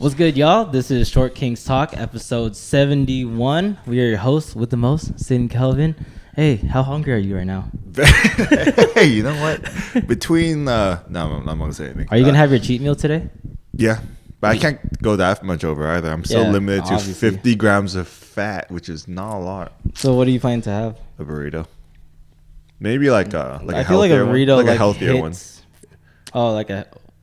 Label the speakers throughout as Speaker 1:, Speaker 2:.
Speaker 1: What's good, y'all? This is Short Kings Talk, episode 71. We are your hosts with the most, Sid and Kelvin. Hey, how hungry are you right now?
Speaker 2: Hey, you know what? Between no, I'm not gonna say anything.
Speaker 1: Are you gonna have your cheat meal today?
Speaker 2: Yeah, but I can't go that much over either. I'm so limited to
Speaker 1: obviously.
Speaker 2: 50 grams of fat, which is not a lot.
Speaker 1: So what are you planning to have?
Speaker 2: A burrito, maybe like a
Speaker 1: I feel like a burrito,
Speaker 2: like a healthier one.
Speaker 1: Oh,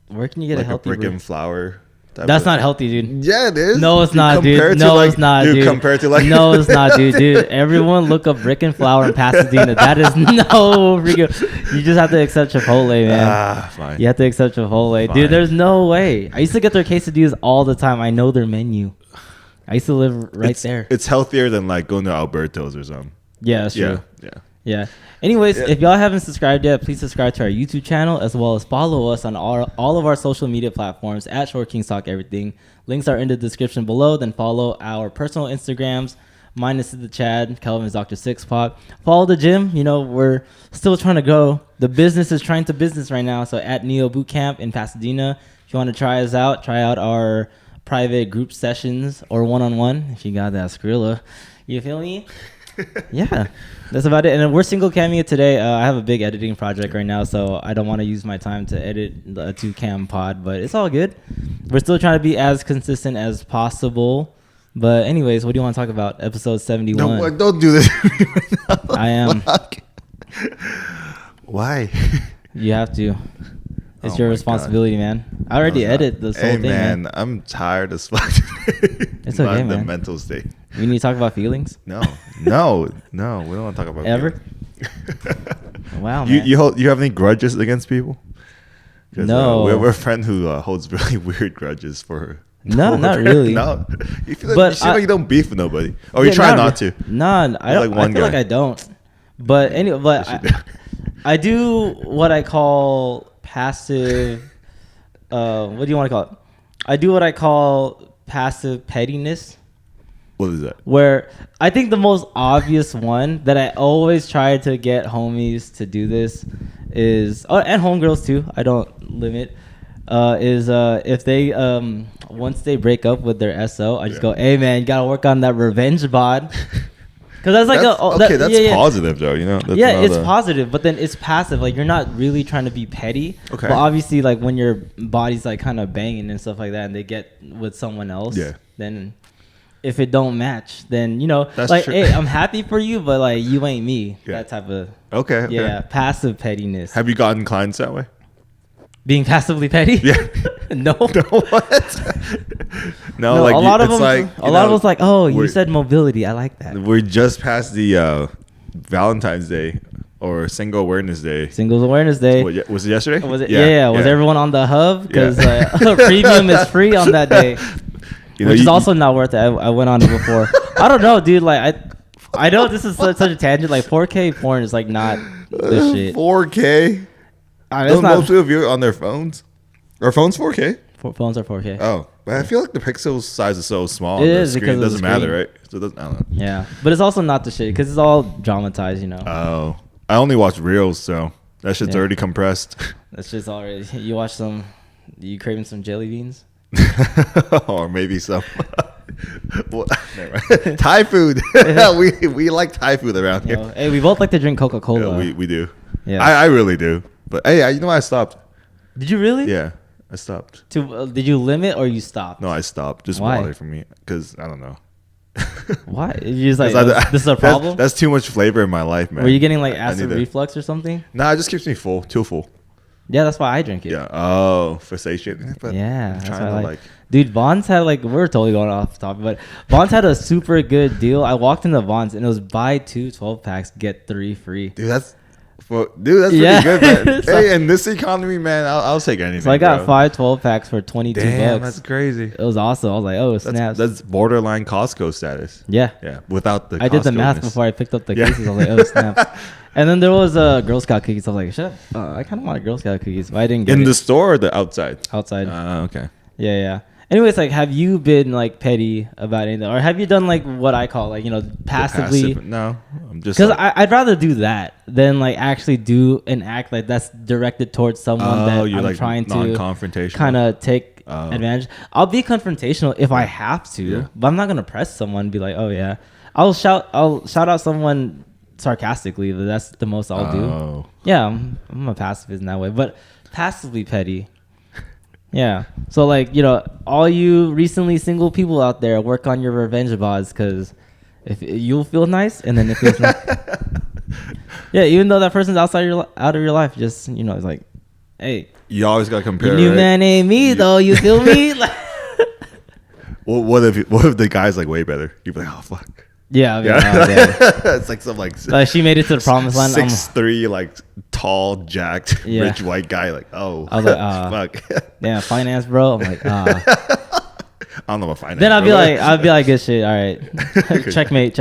Speaker 1: where can you get
Speaker 2: like
Speaker 1: a healthy
Speaker 2: brick
Speaker 1: burrito?
Speaker 2: and flour.
Speaker 1: That's not healthy, dude.
Speaker 2: Yeah, it is.
Speaker 1: No, it's not, dude. No, it's not, dude.
Speaker 2: Compared to like
Speaker 1: no, it's not, dude. Everyone look up brick and flour in Pasadena. That is no freaking. You just have to accept Chipotle, man.
Speaker 2: Fine.
Speaker 1: You have to accept Chipotle,
Speaker 2: Fine.
Speaker 1: dude. There's no way. I used to get their quesadillas all the time. I know their menu. I used to live there.
Speaker 2: It's healthier than like going to Alberto's or something.
Speaker 1: Yeah, that's true.
Speaker 2: Yeah.
Speaker 1: Anyways, if y'all haven't subscribed yet, please subscribe to our YouTube channel as well as follow us on all of our social media platforms at Short Kings Talk Everything. Links are in the description below. Then follow our personal Instagrams. Mine is the Chad. Kelvin is Dr. Sixpack. Follow the gym. You know, we're still trying to go. The business is trying to business right now. So at Neo Bootcamp in Pasadena, if you want to try us out, try out our private group sessions or one-on-one. If you got that Skrilla, you feel me? Yeah, that's about it. And then we're single camming today. I have a big editing project right now, so I don't want to use my time to edit the 2-cam pod, but it's all good. We're still trying to be as consistent as possible. But anyways, what do you want to talk about? Episode 71.
Speaker 2: No, don't do this.
Speaker 1: I am.
Speaker 2: Why?
Speaker 1: You have to. It's your responsibility, man. I already edited this whole thing, man.
Speaker 2: I'm tired as fuck.
Speaker 1: It's okay, man.
Speaker 2: The mental state.
Speaker 1: We need to talk about feelings?
Speaker 2: No. We don't want to talk about
Speaker 1: ever. Wow, man.
Speaker 2: You have any grudges against people?
Speaker 1: No.
Speaker 2: We're a friend who holds really weird grudges for.
Speaker 1: No, not really.
Speaker 2: No, you feel like you don't beef with nobody, or you try not to.
Speaker 1: No, I don't. I feel like I don't. But anyway, I do what I call passive. What do you want to call it? I do what I call passive pettiness.
Speaker 2: What is that?
Speaker 1: Where I think the most obvious one that I always try to get homies to do this is, and homegirls too, I don't limit, is if they, once they break up with their SO, I just go, hey man, you gotta work on that revenge bod. Because that's like
Speaker 2: that's positive though, you know.
Speaker 1: It's positive, but then it's passive. Like you're not really trying to be petty. Okay. But obviously, like when your body's like kind of banging and stuff like that, and they get with someone else, then if it don't match, then you know, that's like, true. Hey, I'm happy for you, but like you ain't me. That type of passive pettiness.
Speaker 2: Have you gotten clients that way?
Speaker 1: Being passively petty?
Speaker 2: Yeah.
Speaker 1: No.
Speaker 2: What? No, like
Speaker 1: a lot of us like, oh, you said mobility. I like that.
Speaker 2: We're just past the Valentine's Day or Single Awareness Day.
Speaker 1: Singles Awareness Day.
Speaker 2: Was it yesterday?
Speaker 1: Was it? Yeah. Was everyone on the hub? Because premium is free on that day. Which is also not worth it. I went on it before. I don't know, dude. Like I know this is such a tangent. Like 4K porn is like not this shit.
Speaker 2: 4K. Most of you on their phones. Are phones 4K?
Speaker 1: Phones are 4K.
Speaker 2: Oh, but I feel like the pixel size is so small.
Speaker 1: It is because
Speaker 2: it doesn't matter, right? So it doesn't. I don't know.
Speaker 1: Yeah, but it's also not the shit because it's all dramatized, you know.
Speaker 2: Oh, I only watch reels, so that shit's already compressed.
Speaker 1: That's just already. You watch some. You craving some jelly beans?
Speaker 2: Or maybe some Thai food. we like Thai food around here.
Speaker 1: Hey, we both like to drink Coca-Cola.
Speaker 2: Yeah, we do.
Speaker 1: Yeah,
Speaker 2: I really do. But hey, you know what? I stopped.
Speaker 1: Did you really?
Speaker 2: Yeah, I stopped.
Speaker 1: Did you limit or you stopped?
Speaker 2: No, I stopped. Just
Speaker 1: Why?
Speaker 2: water for me, because I don't know.
Speaker 1: Why? You just like this is a problem?
Speaker 2: That's too much flavor in my life, man.
Speaker 1: Were you getting like acid reflux or something?
Speaker 2: Nah, it just keeps me full, too full.
Speaker 1: Yeah, that's why I drink it.
Speaker 2: Yeah. Oh, for satiation. But
Speaker 1: yeah,
Speaker 2: I'm trying to like.
Speaker 1: Dude, Vaughn's had we're totally going off topic, but Vaughn's had a super good deal. I walked into Vaughn's and it was buy 2 12-packs, get 3 free.
Speaker 2: Dude, that's pretty good, man. Hey, in this economy, man, I'll take anything.
Speaker 1: So I got 5 12-packs for $22.
Speaker 2: Damn, that's crazy.
Speaker 1: It was awesome. I was like, oh, snaps.
Speaker 2: That's borderline Costco status.
Speaker 1: Yeah.
Speaker 2: Yeah. Without the
Speaker 1: I did the math before I picked up the cases. I was like, oh, snap. And then there was Girl Scout cookies. I was like, shit, I kind of want Girl Scout cookies, but I didn't get it.
Speaker 2: In the store or the outside?
Speaker 1: Outside.
Speaker 2: Okay.
Speaker 1: Yeah. Anyways, like, have you been like petty about anything, or have you done like what I call like, you know, passively?
Speaker 2: No, I'm just
Speaker 1: because I'd rather do that than like actually do an act like that's directed towards someone that I'm like trying to kind of take advantage. I'll be confrontational if I have to, but I'm not gonna press someone and be like, oh yeah, I'll shout out someone sarcastically, but that's the most I'll do. Yeah, I'm a pacifist in that way, but passively petty. Yeah. So like, you know, all you recently single people out there, work on your revenge bods, because if you'll feel nice, and then it feels nice. Yeah, even though that person's out of your life, just, you know, it's like, hey,
Speaker 2: you always gotta compare.
Speaker 1: Your new man ain't me though. You feel me? Like,
Speaker 2: well, what if the guy's like way better? You'd be like, oh fuck.
Speaker 1: Yeah, I mean,
Speaker 2: it's like some like
Speaker 1: she made it to the promised land.
Speaker 2: 6'3", like tall, jacked, rich white guy. Like, oh,
Speaker 1: I was like, fuck. Yeah, finance, bro. I'm like,
Speaker 2: I don't know about finance.
Speaker 1: Then I'd be like, good shit. All right, checkmate.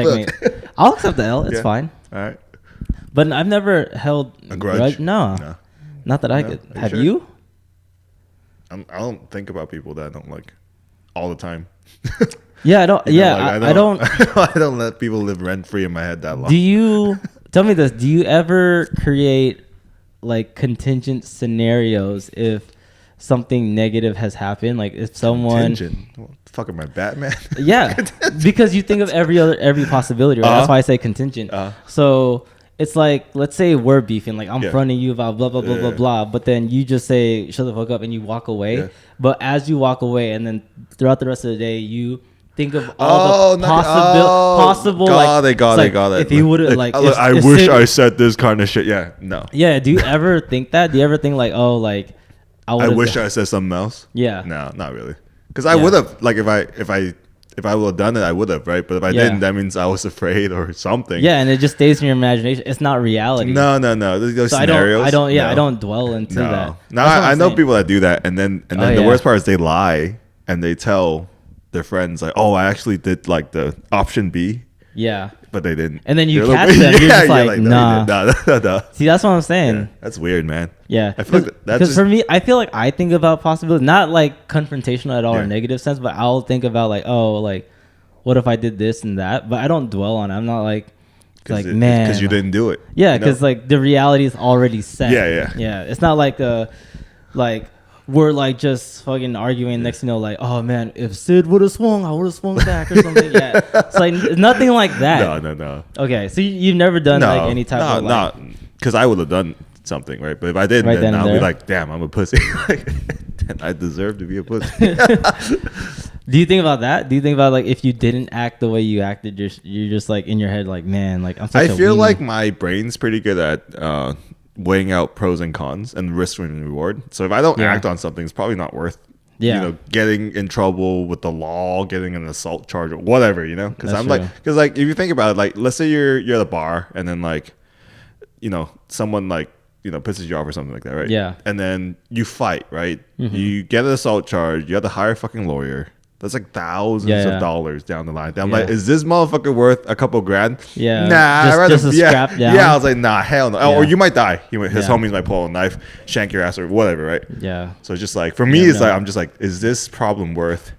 Speaker 1: I'll accept the L. It's fine.
Speaker 2: All right.
Speaker 1: But I've never held
Speaker 2: a grudge.
Speaker 1: No, not that I could. Have you?
Speaker 2: I don't think about people that I don't like all the time.
Speaker 1: Yeah, I don't. I don't.
Speaker 2: I don't let people live rent free in my head that long.
Speaker 1: Do you tell me this? Do you ever create like contingent scenarios if something negative has happened? Like if someone,
Speaker 2: fuck, am I Batman?
Speaker 1: Yeah, because you think of every possibility. Right? That's why I say contingent. So it's like, let's say we're beefing. Like I'm fronting you about blah blah blah blah blah, but then you just say shut the fuck up and you walk away. Yeah. But as you walk away, and then throughout the rest of the day, you think of all the possible.
Speaker 2: Got it.
Speaker 1: If you would have like,
Speaker 2: I wish I said this kind of shit. Yeah, no.
Speaker 1: Yeah. Do you ever think that? Do you ever think like, oh, like
Speaker 2: I wish I said something else?
Speaker 1: Yeah.
Speaker 2: No, not really. Because I would have, like, if I would have done it, I would have, right? But if I didn't, that means I was afraid or something.
Speaker 1: Yeah, and it just stays in your imagination. It's not reality.
Speaker 2: No. There's scenarios.
Speaker 1: I don't dwell into that.
Speaker 2: No, I know people that do that, and then the worst part is they lie and they tell their friends like, "Oh, I actually did like the option B." Yeah. But they didn't.
Speaker 1: And then you catch them. You're just like, nah. No. See, that's what I'm saying.
Speaker 2: Yeah, that's weird, man.
Speaker 1: Yeah.
Speaker 2: I feel like that's
Speaker 1: for me, I feel like I think about possibility, not like confrontational at all or negative sense, but I'll think about like, oh, like, what if I did this and that? But I don't dwell on it. I'm not like man.
Speaker 2: Because you didn't do it.
Speaker 1: Yeah, because like the reality is already set.
Speaker 2: Yeah.
Speaker 1: It's not like we're like just fucking arguing. Next, you know, like, oh man, if Sid would have swung, I would have swung back or something. Yeah, it's like nothing like that.
Speaker 2: No.
Speaker 1: Okay, so you've never done like any type of like,
Speaker 2: because I would have done something, right? But if I didn't, then I'll be like, damn, I'm a pussy. And I deserve to be a pussy.
Speaker 1: Do you think about that? Do you think about like if you didn't act the way you acted, you're just like in your head, like, man, like I'm such
Speaker 2: I feel like my brain's pretty good at weighing out pros and cons and risk and reward. So if I don't act on something, it's probably not worth getting in trouble with the law, getting an assault charge or whatever, you know? Because like if you think about it, like let's say you're at a bar and then like, you know, someone like, you know, pisses you off or something like that, right?
Speaker 1: Yeah.
Speaker 2: And then you fight, right? Mm-hmm. You get an assault charge, you have to hire a fucking lawyer. That's like thousands of dollars down the line. I'm like, is this motherfucker worth a couple grand?
Speaker 1: Yeah.
Speaker 2: Nah, I'd rather
Speaker 1: just a scrap down.
Speaker 2: Yeah, I was like, nah, hell no. Or you might die. His homies might pull a knife, shank your ass or whatever, right?
Speaker 1: Yeah.
Speaker 2: So it's just like, for me, it's like, I'm just like, is this problem worth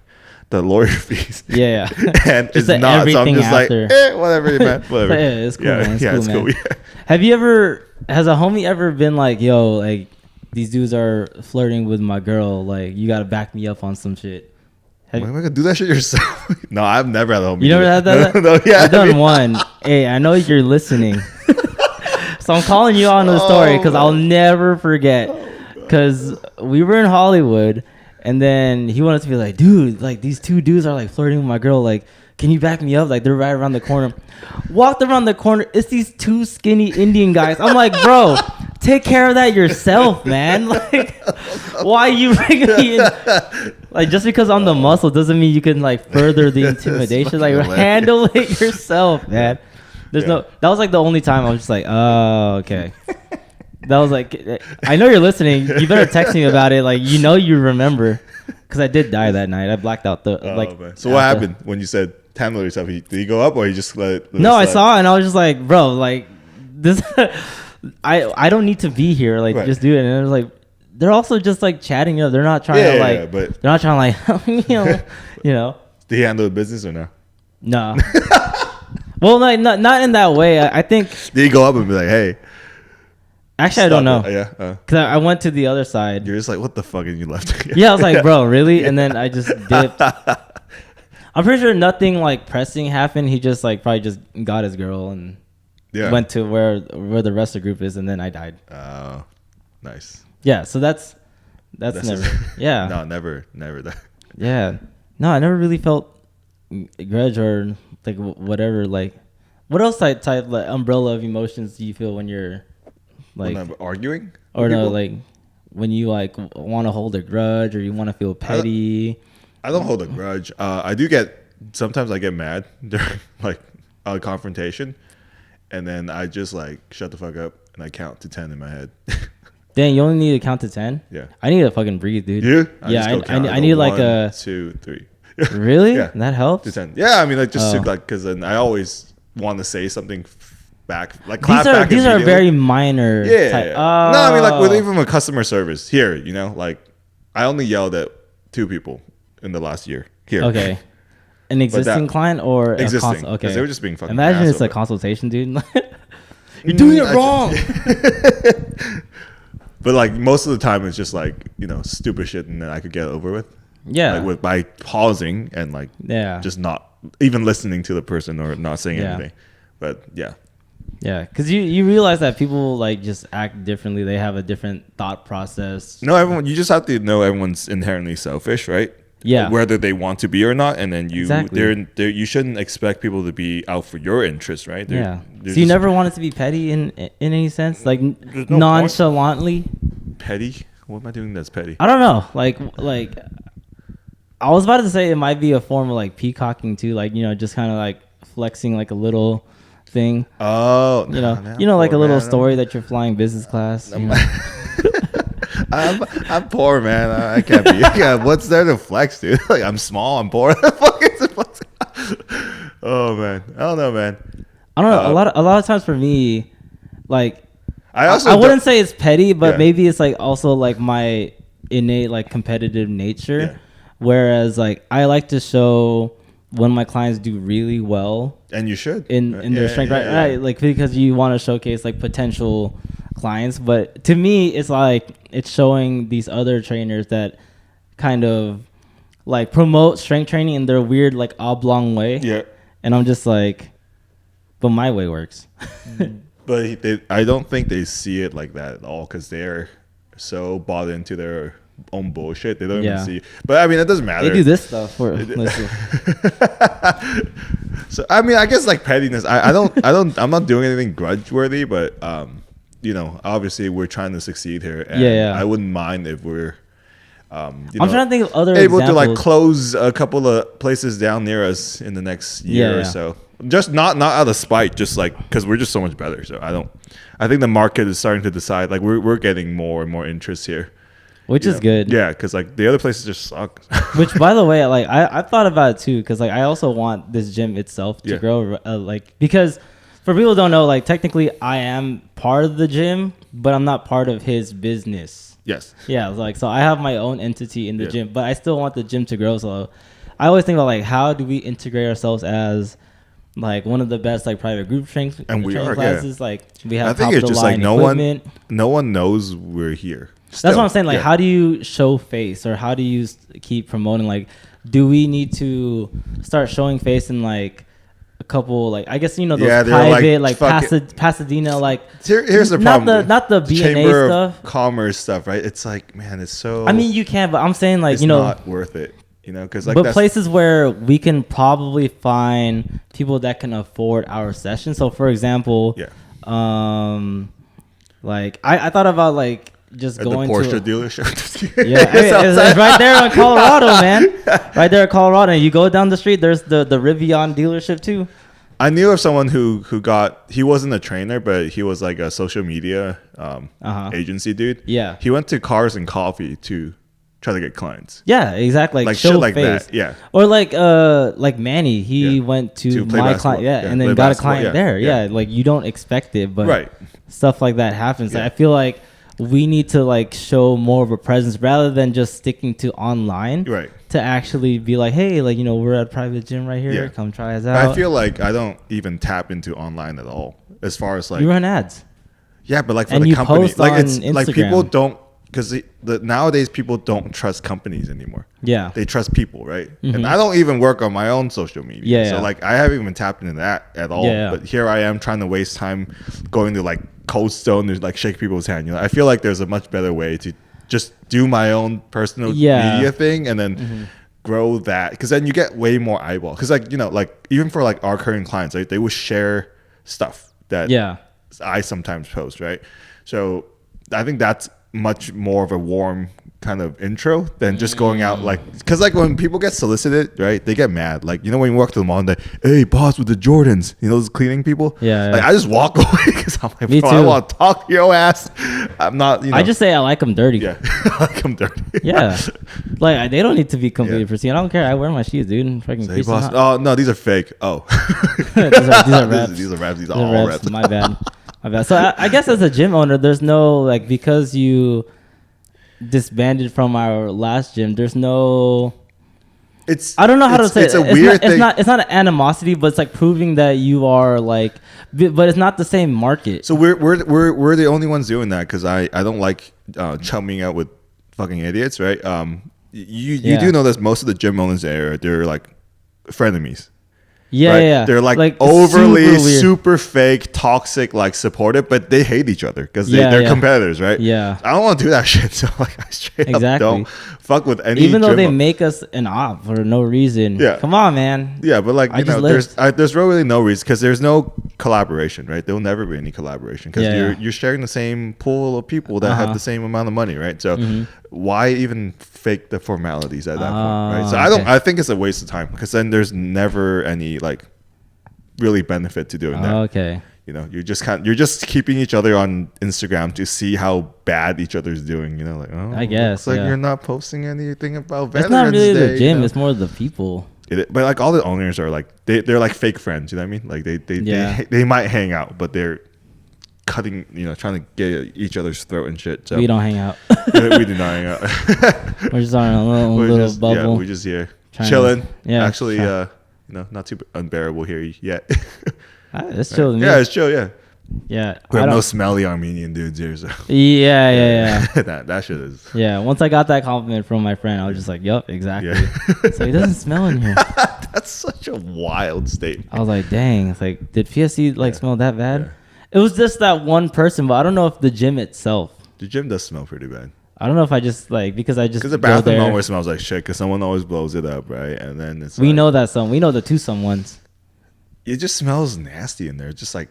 Speaker 2: the lawyer fees?
Speaker 1: Yeah.
Speaker 2: And it's not. So I'm just after. Like, whatever, man. Whatever.
Speaker 1: Yeah, it's cool, man.
Speaker 2: It's cool.
Speaker 1: Yeah. Has a homie ever been like, yo, like, these dudes are flirting with my girl. Like, you got to back me up on some shit.
Speaker 2: Am I gonna do that shit yourself? No, I've never had a homie.
Speaker 1: You never had that?
Speaker 2: No, yeah.
Speaker 1: I've done one. Hey, I know you're listening. So I'm calling you on the story because I'll never forget. Because we were in Hollywood and then he wanted to be like, dude, like these two dudes are like flirting with my girl. Like, can you back me up? Like, they're right around the corner. Walked around the corner. It's these two skinny Indian guys. I'm like, bro, take care of that yourself, man. Like, why are you bringing me in? Like, just because I'm the muscle doesn't mean you can like further the intimidation. Like, handle it yourself, man. That was like the only time I was just like, oh, okay. That was like, I know you're listening. You better text me about it. Like, you know, you remember. Because I did die that night. I blacked out
Speaker 2: man. So what happened when you said handle yourself? Did he go up or you just let it
Speaker 1: No, I saw it and I was just like, bro, like this I don't need to be here. Like, just do it. And it was like, they're also just like chatting. You know, they're not trying to like.
Speaker 2: But
Speaker 1: they're not trying to like. You know.
Speaker 2: Did he handle the business or no?
Speaker 1: No. Well, not in that way. I think.
Speaker 2: Did he go up and be like, "Hey"?
Speaker 1: Actually, I don't know.
Speaker 2: Yeah.
Speaker 1: Because I went to the other side.
Speaker 2: You're just like, what the fuck, and you left.
Speaker 1: Yeah, I was like, bro, really? And then I just dipped. I'm pretty sure nothing like pressing happened. He just like probably just got his girl and went to where the rest of the group is, and then I died.
Speaker 2: Oh, nice.
Speaker 1: Yeah, so that's never. Yeah.
Speaker 2: No, never that.
Speaker 1: Yeah. No, I never really felt grudge or like whatever. Like, what else type like umbrella of emotions do you feel when you're like
Speaker 2: when I'm arguing?
Speaker 1: Or no, like when you like want to hold a grudge or you want to feel petty?
Speaker 2: I don't hold a grudge. I do sometimes I get mad during like a confrontation, and then I just like shut the fuck up and I count to 10 in my head.
Speaker 1: Dang, you only need to count to 10?
Speaker 2: Yeah.
Speaker 1: I need to fucking breathe, dude.
Speaker 2: Yeah,
Speaker 1: I need like
Speaker 2: 1, 2, 3.
Speaker 1: Really?
Speaker 2: Yeah.
Speaker 1: That helps?
Speaker 2: To 10. Yeah, I mean like just to, like, because then I always want to say something back, like
Speaker 1: these are very minor.
Speaker 2: Yeah. No, I mean like even with customer service here, you know, like I only yelled at 2 people in the last year here.
Speaker 1: Okay. An existing client or
Speaker 2: existing?
Speaker 1: Okay.
Speaker 2: They were just being fucking.
Speaker 1: Imagine it's a consultation, dude. You're doing it wrong.
Speaker 2: But like most of the time, it's just like, you know, stupid shit, and then I could get it over with.
Speaker 1: Yeah.
Speaker 2: Like by pausing and like just not even listening to the person or not saying anything. But yeah.
Speaker 1: Yeah, because you realize that people like just act differently. They have a different thought process.
Speaker 2: No, you just have to know everyone's inherently selfish, right?
Speaker 1: Yeah.
Speaker 2: Whether they want to be or not, and then you
Speaker 1: exactly.
Speaker 2: you shouldn't expect people to be out for your interest, right?
Speaker 1: They're so you never wanted to be petty in any sense, like nonchalantly.
Speaker 2: Petty? What am I doing that's petty?
Speaker 1: I don't know. Like I was about to say it might be a form of like peacocking too, like, you know, just kind of like flexing like a little thing.
Speaker 2: Oh,
Speaker 1: you know, like a little story that you're flying business class.
Speaker 2: I'm poor, man. I can't be. Yeah, what's there to flex, dude? Like I'm small, I'm poor. Oh man, I don't know, man.
Speaker 1: I don't know. A lot of times for me, like
Speaker 2: I
Speaker 1: wouldn't say it's petty, but maybe it's like also like my innate like competitive nature.
Speaker 2: Yeah.
Speaker 1: Whereas like I like to show when my clients do really well,
Speaker 2: and you should
Speaker 1: in their strength, right? Like because you want to showcase like potential clients, but to me it's like it's showing these other trainers that kind of like promote strength training in their weird like oblong way.
Speaker 2: Yeah.
Speaker 1: And I'm just like, but my way works.
Speaker 2: But I don't think they see it like that at all, because they're so bought into their own bullshit. They don't even see. But I mean, it doesn't matter.
Speaker 1: They do this stuff for.
Speaker 2: So I mean, I guess like pettiness. I'm not doing anything grudge worthy, but you know, obviously we're trying to succeed here, and I wouldn't mind if we're. I'm
Speaker 1: trying to think of other
Speaker 2: able
Speaker 1: examples.
Speaker 2: to like close a couple of places down near us in the next year or so. Just not out of spite, just like because we're just so much better. So I think the market is starting to decide, like we're getting more and more interest here,
Speaker 1: which is good.
Speaker 2: Yeah, because like the other places just suck.
Speaker 1: Which, by the way, like I've thought about it too, because like I also want this gym itself to grow, like because for people who don't know, like technically I am part of the gym, but I'm not part of his business.
Speaker 2: Yes.
Speaker 1: Yeah, like so I have my own entity in the gym, but I still want the gym to grow. So I always think about like how do we integrate ourselves as like one of the best like private group training classes. Like we have.
Speaker 2: I think it's just like no one knows we're here.
Speaker 1: Still. That's what I'm saying. Like how do you show face, or how do you keep promoting? Like, do we need to start showing face in like a couple, like I guess those private like Pasadena, like
Speaker 2: here's the problem.
Speaker 1: Not the BNA
Speaker 2: Chamber
Speaker 1: stuff,
Speaker 2: of Commerce stuff, right? It's like, man, it's so.
Speaker 1: I mean, you can, but I'm saying like
Speaker 2: it's not worth it, because like.
Speaker 1: But places where we can probably find people that can afford our session. So for example, like I thought about like. Just going
Speaker 2: the Porsche
Speaker 1: to
Speaker 2: dealership.
Speaker 1: It's right there in Colorado, man. Right there in Colorado, and you go down the street. There's the Rivian dealership too.
Speaker 2: I knew of someone who he wasn't a trainer, but he was like a social media agency dude. Yeah, he went to Cars and Coffee to try to get clients.
Speaker 1: Yeah, exactly.
Speaker 2: Like show shit like face. That. Yeah,
Speaker 1: or like Manny, he went to my client. And then got a client there. Yeah, like you don't expect it, but stuff like that happens. I feel like we need to like show more of a presence rather than just sticking to online.
Speaker 2: Right.
Speaker 1: To actually be like, hey, like, you know, we're at a private gym right here. Yeah. Come try us out.
Speaker 2: I feel like I don't even tap into online at all as far as like.
Speaker 1: You run ads.
Speaker 2: Yeah, but like for the company, like it's
Speaker 1: Instagram.
Speaker 2: Like people don't, because nowadays people don't trust companies anymore.
Speaker 1: Yeah.
Speaker 2: They trust people, right? Mm-hmm. And I don't even work on my own social media.
Speaker 1: Yeah.
Speaker 2: So like I haven't even tapped into that at all.
Speaker 1: Yeah.
Speaker 2: But here I am trying to waste time going to like Cold Stone to like shake people's hand. You know, I feel like there's a much better way to just do my own personal media thing and then grow that, because then you get way more eyeball. Because like, you know, like even for like our current clients, right, they will share stuff that I sometimes post, right? So I think that's much more of a warm kind of intro than just going out like, because like when people get solicited, right, they get mad. Like, you know, when you walk to the mall and they, hey boss, with the Jordans, you know, those cleaning people, like I just walk away because I'm like, bro, I want to talk to your ass. I'm not, you know,
Speaker 1: I just say I like them dirty.
Speaker 2: I like them dirty.
Speaker 1: Like they don't need to be completely pristine. I don't care. I wear my shoes, dude.
Speaker 2: Say, boss, oh no, these are fake. Oh,
Speaker 1: these are reps.
Speaker 2: These are reps. These are all reps.
Speaker 1: My bad. So I guess as a gym owner, there's no like, because you disbanded from our last gym, there's no,
Speaker 2: it's,
Speaker 1: I don't know how to say
Speaker 2: it's a weird thing.
Speaker 1: It's not an animosity, but it's like proving that you are like, but it's not the same market.
Speaker 2: So we're the only ones doing that, because I don't like chumming out with fucking idiots, right? You do know that most of the gym owners there, they're like frenemies.
Speaker 1: Yeah.
Speaker 2: They're like overly super fake, toxic, like supportive, but they hate each other because they're competitors, right?
Speaker 1: Yeah.
Speaker 2: I don't want to do that shit. So like I straight up don't fuck with any.
Speaker 1: Even though they make us an op for no reason.
Speaker 2: Yeah.
Speaker 1: Come on, man.
Speaker 2: Yeah, but like, you know, there's really no reason, because there's no collaboration, right? There'll never be any collaboration because you're sharing the same pool of people that have the same amount of money, right? So why even fake the formalities at that point, right? So I think it's a waste of time, because then there's never any like really benefit to doing that.
Speaker 1: Okay.
Speaker 2: You know, you're just keeping each other on Instagram to see how bad each other's doing. You know, like, oh,
Speaker 1: I guess
Speaker 2: looks like you're not posting anything about Veterans
Speaker 1: It's not really
Speaker 2: Day,
Speaker 1: the gym;
Speaker 2: you know?
Speaker 1: it's more the people.
Speaker 2: But like all the owners are like they're like fake friends. You know what I mean? Like they might hang out, but they're cutting, you know, trying to get each other's throat and shit. So
Speaker 1: we don't hang out.
Speaker 2: We do not hang out.
Speaker 1: We're just on a little bubble.
Speaker 2: Yeah, we're just here chilling. Actually, you know, not too unbearable here yet.
Speaker 1: It's chill.
Speaker 2: Yeah, it's chill. Yeah.
Speaker 1: Yeah.
Speaker 2: We have no smelly Armenian dudes here. So.
Speaker 1: Yeah.
Speaker 2: that shit is.
Speaker 1: Yeah. Once I got that compliment from my friend, I was just like, yup, exactly. So he doesn't smell in here.
Speaker 2: That's such a wild statement.
Speaker 1: I was like, dang. It's like, did PSC like smell that bad? Yeah. It was just that one person, but I don't know if the gym itself.
Speaker 2: The gym does smell pretty bad.
Speaker 1: I don't know if I just like, because
Speaker 2: the bathroom always smells like shit, because someone always blows it up, right? And then it's
Speaker 1: we know that we know the twosome ones.
Speaker 2: It just smells nasty in there, just like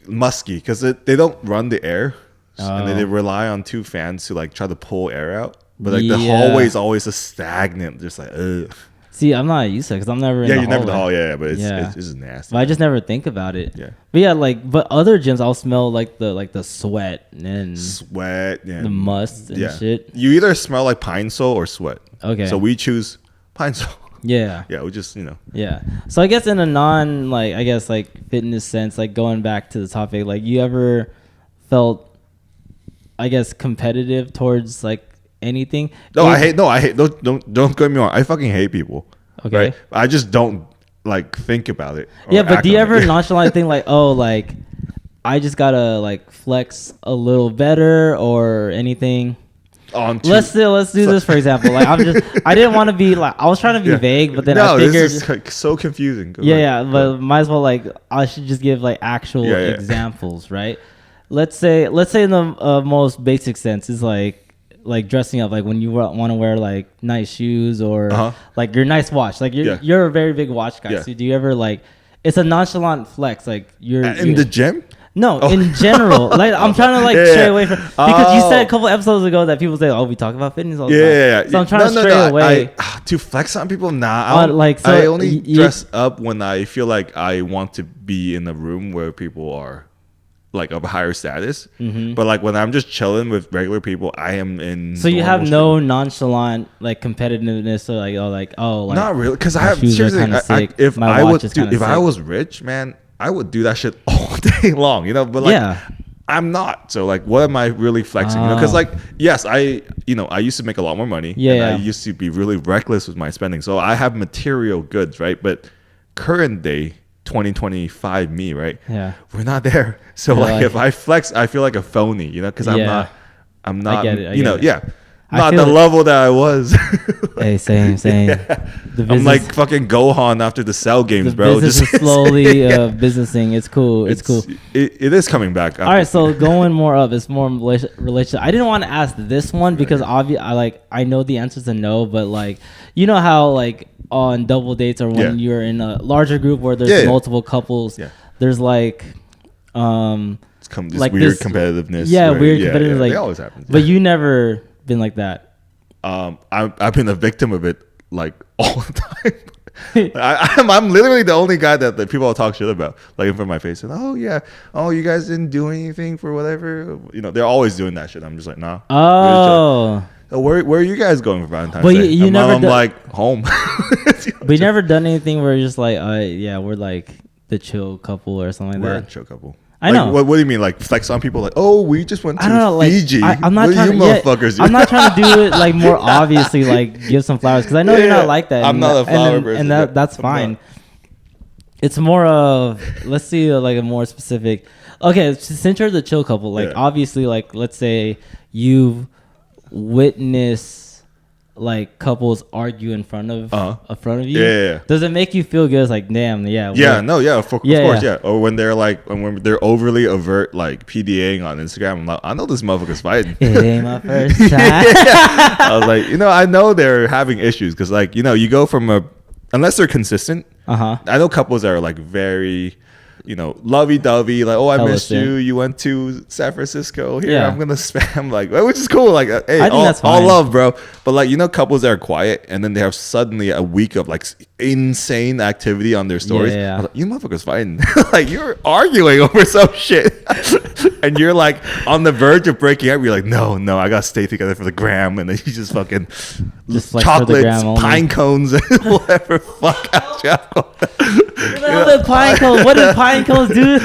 Speaker 2: musky, because they don't run the air, and they rely on two fans to like try to pull air out. But like the hallway is always a stagnant, just like ugh.
Speaker 1: See, I'm not used to it because I'm never in the hallway.
Speaker 2: You're never in the hall, but it's just nasty.
Speaker 1: But I just never think about it.
Speaker 2: Yeah.
Speaker 1: But but other gyms I'll smell like the sweat and
Speaker 2: the
Speaker 1: must and shit.
Speaker 2: You either smell like pine sol or sweat.
Speaker 1: Okay.
Speaker 2: So we choose pine sol.
Speaker 1: Yeah.
Speaker 2: Yeah, we just, you know.
Speaker 1: Yeah. So I guess in a non like, I guess like fitness sense, like going back to the topic, like you ever felt, I guess, competitive towards like anything?
Speaker 2: I hate don't get me wrong, I fucking hate people.
Speaker 1: Okay.
Speaker 2: Right? I just don't like think about it.
Speaker 1: Yeah, but do you ever nonchalantly think like, oh, like I just gotta like flex a little better or anything? Let's do this for example. Like I didn't want to be like, I was trying to be vague, but then I figured
Speaker 2: this is like so confusing.
Speaker 1: But might as well like I should just give like actual examples, right? Let's say in the most basic sense is like dressing up, like when you want to wear like nice shoes or like your nice watch, like you're a very big watch guy. So do you ever like, it's a nonchalant flex, like you're
Speaker 2: in the gym?
Speaker 1: No, in general. Like I'm trying to like stray away from, because you said a couple episodes ago that people say, oh, we talk about fitness all the time.
Speaker 2: Yeah.
Speaker 1: So I'm trying to stray away.
Speaker 2: To flex on people, I only dress up when I feel like I want to be in a room where people are like of a higher status. But like when I'm just chilling with regular people, I am in.
Speaker 1: So you have no nonchalant like competitiveness, or like
Speaker 2: not really, because I have seriously. If I was rich, man, I would do that shit all day long, you know. But like, I'm not. So like, what am I really flexing? You know, because like, yes, I used to make a lot more money. I used to be really reckless with my spending. So I have material goods, right? But current day 2025 me, right? Yeah, we're not there. So like, if I flex, I feel like a phony, you know, because I'm not. I get it. Not the level that I was.
Speaker 1: Hey, same.
Speaker 2: Yeah. I'm like fucking Gohan after the Cell games, bro.
Speaker 1: Business is slowly businessing. It's cool. It's cool.
Speaker 2: It is coming back.
Speaker 1: All right, so going more up, it's more relationship. I didn't want to ask this one because I know the answer's a no, but like, you know how like on double dates or when you're in a larger group where there's multiple couples, there's like
Speaker 2: this like weird competitiveness.
Speaker 1: Yeah, weird competitiveness. Like,
Speaker 2: it always happens.
Speaker 1: But you never been like that.
Speaker 2: I've been a victim of it like all the time. I'm literally the only guy that people all talk shit about, like in front of my face, and you guys didn't do anything for whatever, you know. They're always doing that shit. I'm just like, nah. So where are you guys going for Valentine's Day?
Speaker 1: You never
Speaker 2: I'm like home.
Speaker 1: But you never done anything where you're just like, we're like the chill couple or something like that.
Speaker 2: We're a chill couple.
Speaker 1: I know.
Speaker 2: What do you mean? Like flex on people? Like, oh, we just went to Fiji.
Speaker 1: I'm not trying to. Motherfuckers I'm not trying to do it like more obviously. Like give some flowers because I know you're not like that.
Speaker 2: I'm not a flower person,
Speaker 1: and that's fine. It's more of let's see like a more specific. Okay, since you're the chill couple, like obviously, like let's say you've witnessed like couples argue in front of you. Yeah. Does it make you feel good? It's like, damn,
Speaker 2: of course, yeah. Or when they're like, when they're overly overt, like PDAing on Instagram, I'm like, I know this motherfucker's fighting.
Speaker 1: It ain't my first time.
Speaker 2: I was like, I know they're having issues because, like, you go from unless they're consistent. I know couples that are like very, lovey-dovey, like, oh, I missed you. You went to San Francisco. Here, I'm gonna spam, like, which is cool. Like, hey, I think that's fine. All love, bro. But like, couples that are quiet and then they have suddenly a week of like insane activity on their stories. I was like, you motherfuckers fighting. Like, you're arguing over some shit, and you're like on the verge of breaking up. You're like, no, I gotta stay together for the gram, and then you just fucking chocolates, pine cones, and whatever. Fuck out,
Speaker 1: pine cones. What did pine cones do?